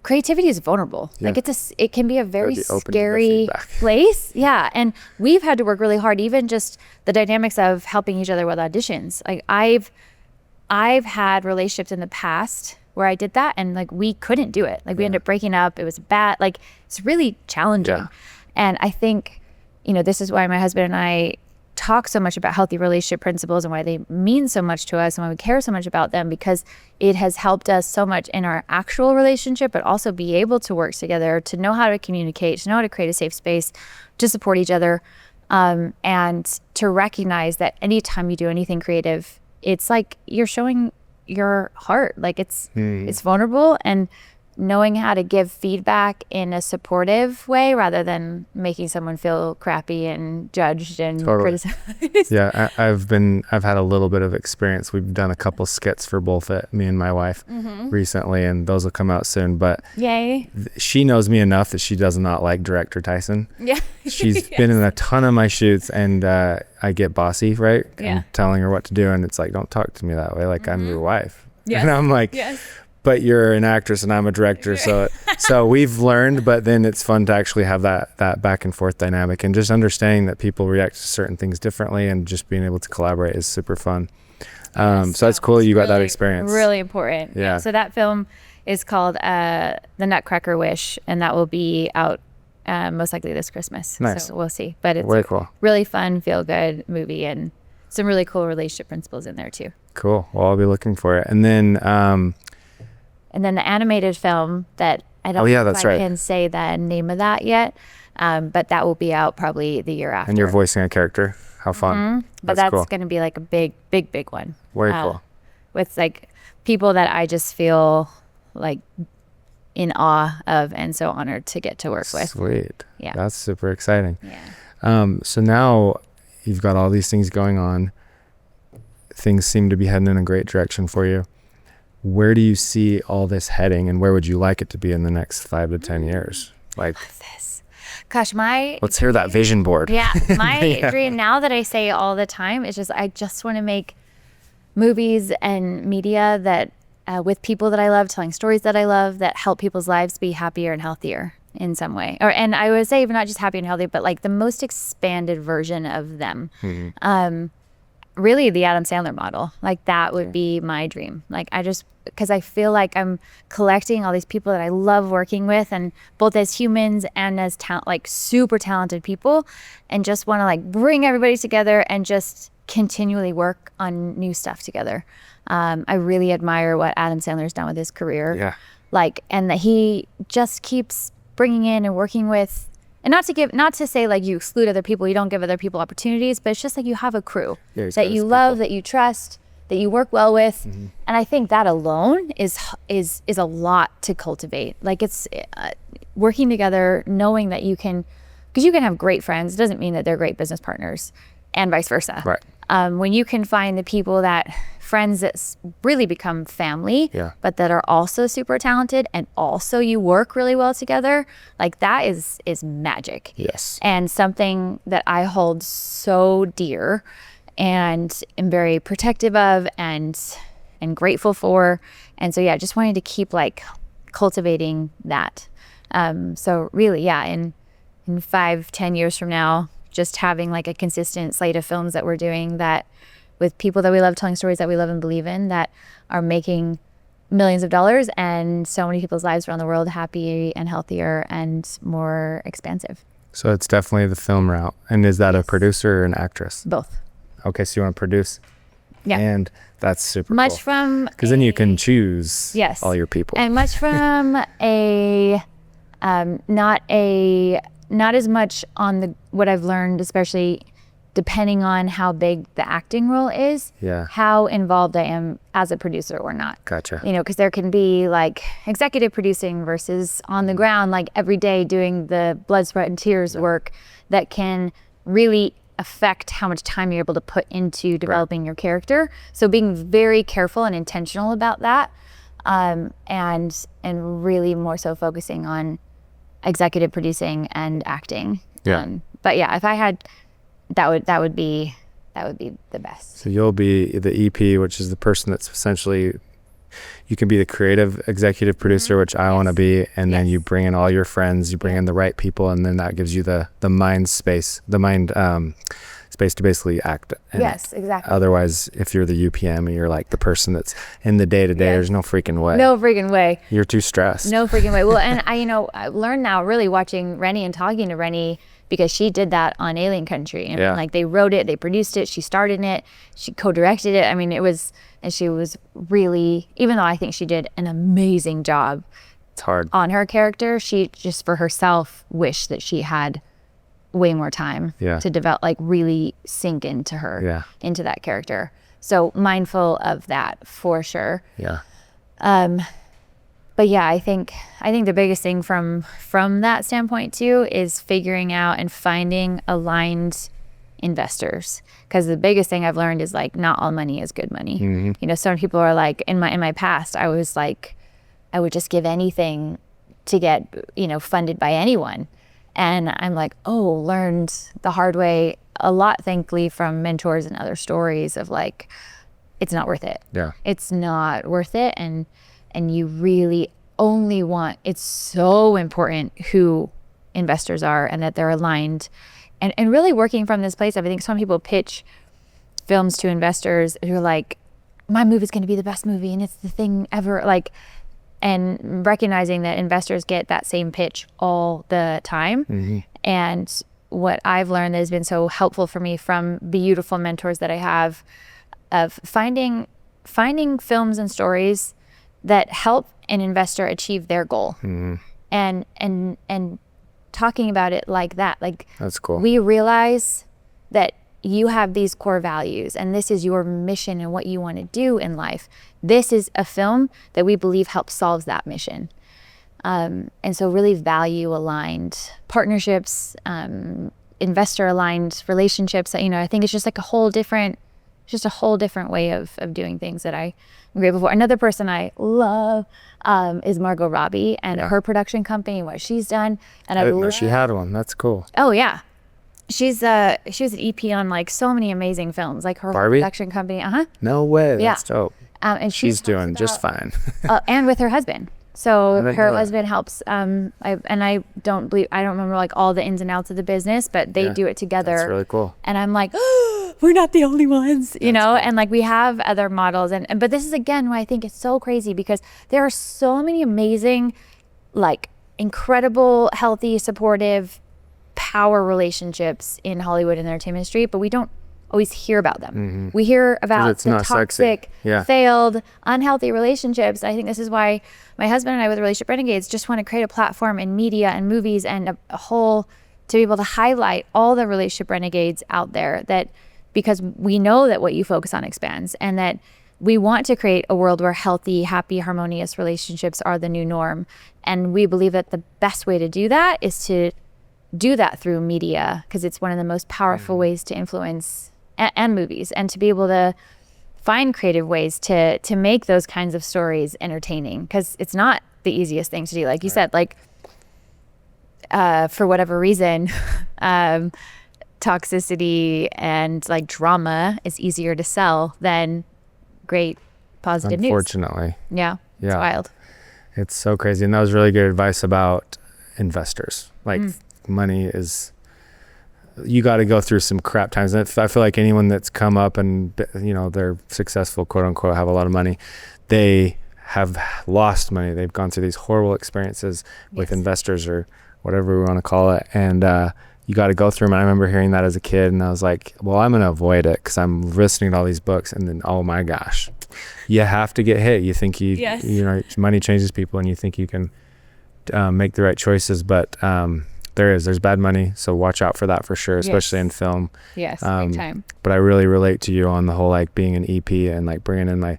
Creativity is vulnerable. Yeah. Like it can be a very scary place. Yeah. And we've had to work really hard, even just the dynamics of helping each other with auditions. Like I've had relationships in the past where I did that, and like we couldn't do it. Like we ended up breaking up. It was bad. Like it's really challenging. Yeah. And I think, this is why my husband and I talk so much about healthy relationship principles and why they mean so much to us and why we care so much about them, because it has helped us so much in our actual relationship, but also be able to work together, to know how to communicate, to know how to create a safe space, to support each other, and to recognize that anytime you do anything creative, it's like you're showing your heart. Like it's vulnerable, and knowing how to give feedback in a supportive way rather than making someone feel crappy and judged and criticized. Yeah, I've had a little bit of experience. We've done a couple skits for both me and my wife recently, and those will come out soon. But yay, she knows me enough that she does not like director Tyson. Yeah, she's been in a ton of my shoots, and I get bossy, right? Yeah, I'm telling her what to do, and it's like, don't talk to me that way. Like I'm your wife. Yes. And I'm like, yes. But you're an actress and I'm a director. So we've learned, but then it's fun to actually have that back and forth dynamic, and just understanding that people react to certain things differently, and just being able to collaborate is super fun. So that's cool. You got that experience. Really important. Yeah. So that film is called The Nutcracker Wish, and that will be out most likely this Christmas. Nice. So we'll see. But it's very cool. Really fun, feel good movie, and some really cool relationship principles in there too. Cool. Well, I'll be looking for it. And then the animated film that I don't know if I can say the name of that yet, but that will be out probably the year after. And you're voicing a character. How fun. But that's cool. Going to be like a big one. Very cool. With like people that I just feel like in awe of, and so honored to get to work with. Sweet. Yeah. That's super exciting. Yeah. So now you've got all these things going on. Things seem to be heading in a great direction for you. Where do you see all this heading, and where would you like it to be in the next 5 to 10 years? Like this. Gosh, let's hear that vision board. Yeah. My dream now that I say all the time is I just want to make movies and media that with people that I love, telling stories that I love that help people's lives be happier and healthier in some way. And I would say not just happy and healthy, but like the most expanded version of them. Really the Adam Sandler model. Like that would be my dream. Like because I feel like I'm collecting all these people that I love working with, and both as humans and as like super talented people, and just want to like bring everybody together and just continually work on new stuff together. I really admire what Adam Sandler's done with his career. Yeah. Like, and that he just keeps bringing in and working with, and not to say like you exclude other people, you don't give other people opportunities, but it's just like you have a crew that you love, that you trust, that you work well with. And I think that alone is a lot to cultivate. Like it's working together, knowing that you can, because you can have great friends. It doesn't mean that they're great business partners, and vice versa. Right. When you can find the people friends that really become family, but that are also super talented, and also you work really well together, like that is magic. Yes. And something that I hold so dear and am very protective of and grateful for. And so yeah, just wanted to keep like cultivating that. So really, yeah, in 5-10 years from now, just having like a consistent slate of films that we're doing that with people that we love, telling stories that we love and believe in, that are making millions of dollars and so many people's lives around the world happy and healthier and more expansive. So it's definitely the film route. And is that a producer or an actress? Both. Okay, so you want to produce? Yeah. And that's super much cool. From because then you can choose all your people. And much from not as much on what I've learned, especially depending on how big the acting role is, how involved I am as a producer or not. Gotcha. You know, because there can be like executive producing versus on the ground, like every day doing the blood, sweat, and tears work that can really affect how much time you're able to put into developing your character. So being very careful and intentional about that, and really more so focusing on executive producing and acting. But yeah, if I had, that would be the best. So you'll be the EP, which is the person that's essentially, you can be the creative executive producer, which I want to be, and then you bring in all your friends, you bring in the right people, and then that gives you the mind space, space to basically act. And exactly. Otherwise, if you're the UPM and you're like the person that's in the day to day, there's no freaking way. No freaking way. You're too stressed. No freaking way. Well, and I learned now really watching Rennie and talking to Rennie, because she did that on Alien Country. And like they wrote it, they produced it, she starred in it, she co-directed it. I mean, she was really, even though I think she did an amazing job. It's hard. On her character, she just for herself wished that she had way more time to develop, like really sink into her, into that character. So mindful of that for sure. Yeah. But yeah, I think the biggest thing from that standpoint too is figuring out and finding aligned investors. Because the biggest thing I've learned is like not all money is good money. You know, some people are like, in my past, I was like, I would just give anything to get, funded by anyone. And I'm like, learned the hard way a lot, thankfully, from mentors and other stories of like, it's not worth it. Yeah. It's not worth it. And you really only it's so important who investors are and that they're aligned. And really working from this place, I think some people pitch films to investors who are like, my movie is going to be the best movie and it's the thing ever. Like, and recognizing that investors get that same pitch all the time. And what I've learned that has been so helpful for me from beautiful mentors that I have, of finding films and stories that help an investor achieve their goal, and talking about it like that. Like, that's cool. We realize that you have these core values and this is your mission and what you want to do in life. This is a film that we believe helps solve that mission. And so really value aligned partnerships, investor aligned relationships, I think it's just like a whole different way of doing things that I'm grateful for. Another person I love is Margot Robbie and her production company, what she's done. And I didn't know she had one. That's cool. Oh yeah. She was an EP on like so many amazing films, like her Barbie? production company. No way. That's dope. And She's doing just fine. And with her husband. So didn't her know that. husband helps. I don't remember like all the ins and outs of the business, but they do it together. That's really cool. And I'm like, oh, we're not the only ones, you know? Cool. And like we have other models. But this is again why I think it's so crazy, because there are so many amazing, like incredible, healthy, supportive, power relationships in Hollywood and the entertainment industry, but we don't always hear about them. Mm-hmm. We hear about the toxic, failed, unhealthy relationships. I think this is why my husband and I with Relationship Renegades just want to create a platform in media and movies and a whole to be able to highlight all the relationship renegades out there, that because we know that what you focus on expands, and that we want to create a world where healthy, happy, harmonious relationships are the new norm. And we believe that the best way to do that is to do that through media, because it's one of the most powerful ways to influence, and movies, and to be able to find creative ways to make those kinds of stories entertaining, because it's not the easiest thing to do. Like you said, like for whatever reason, toxicity and like drama is easier to sell than great positive news. Unfortunately. Yeah. It's wild. It's so crazy. And that was really good advice about investors. Like money is, you got to go through some crap times. And I feel like anyone that's come up and, you know, they're successful, quote unquote, have a lot of money, they have lost money. They've gone through these horrible experiences with investors or whatever we want to call it. And you got to go through them. And I remember hearing that as a kid, and I was like, well, I'm going to avoid it because I'm listening to all these books. And then, oh my gosh, you have to get hit. You think you know, money changes people, and you think you can make the right choices. But there's bad money. So watch out for that for sure, especially in film. Yes, big time. But I really relate to you on the whole, like being an EP and like bringing in my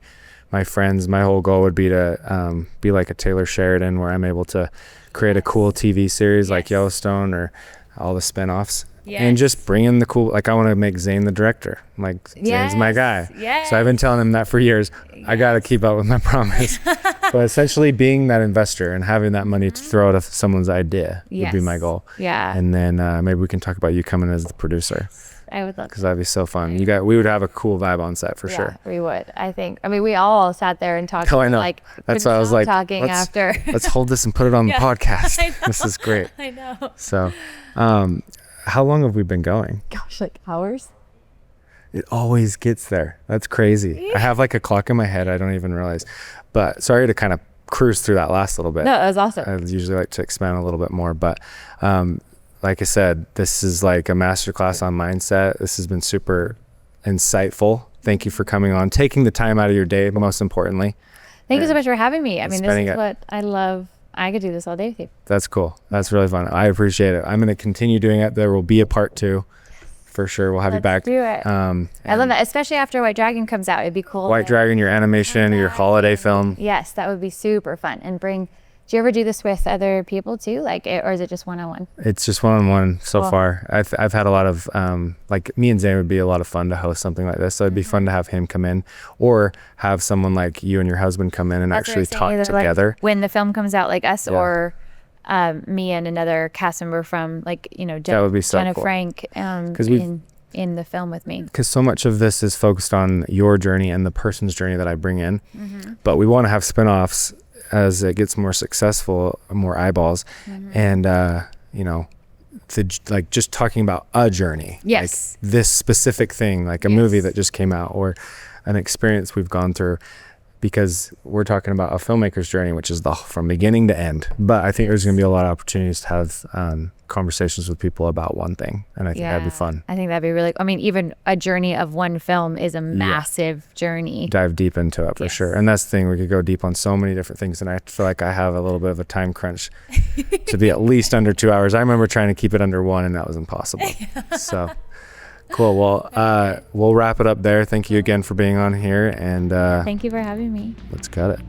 friends. My whole goal would be to be like a Taylor Sheridan, where I'm able to create a cool TV series like Yellowstone or all the spinoffs, and just bring in the cool, like I want to make Zane the director. Like Zane's my guy. So I've been telling him that for years. I got to keep up with my promise. But essentially being that investor and having that money to throw at someone's idea would be my goal. And then maybe we can talk about you coming as the producer. I would love, because that'd be so fun. We would have a cool vibe on set for sure. We would. I mean, we all sat there and talked. Oh, I know. Like, that's why I was like, let's hold this and put it on the podcast. This is great. I know. So, how long have we been going? Gosh, like hours. It always gets there. That's crazy. I have like a clock in my head. I don't even realize. But sorry to kind of cruise through that last little bit. No, that was awesome. I usually like to expand a little bit more, but like I said, this is like a masterclass on mindset. This has been super insightful. Thank you for coming on, taking the time out of your day, most importantly. Thank you so much for having me. I mean, this is what I love. I could do this all day with you. That's cool. That's really fun. I appreciate it. I'm going to continue doing it. There will be a part 2 for sure. We'll have you back. Do it. I love that, especially after White Dragon comes out. It'd be cool. White Dragon, your animation, your holiday film. Yes, that would be super fun. And do you ever do this with other people too? Like, or is it just one-on-one? It's just one-on-one so far. I've had a lot of, like me and Zane would be a lot of fun to host something like this. So it'd be fun to have him come in, or have someone like you and your husband come in and actually talk together. Like when the film comes out, like us or me and another cast member from that would be so Jenna cool. Frank in the film with me. Because so much of this is focused on your journey and the person's journey that I bring in. But we want to have spinoffs as it gets more successful, more eyeballs, and just talking about a journey, like this specific thing, like a movie that just came out or an experience we've gone through, because we're talking about a filmmaker's journey, which is from beginning to end. But I think there's going to be a lot of opportunities to have conversations with people about one thing, and I think that'd be fun. I think that'd be really, I mean, even a journey of one film is a massive journey. Dive deep into it for sure. And that's the thing, we could go deep on so many different things, and I feel like I have a little bit of a time crunch to be at least under 2 hours. I remember trying to keep it under 1, and that was impossible. So cool. Well, we'll wrap it up there. Thank you again for being on here, and thank you for having me. Let's cut it.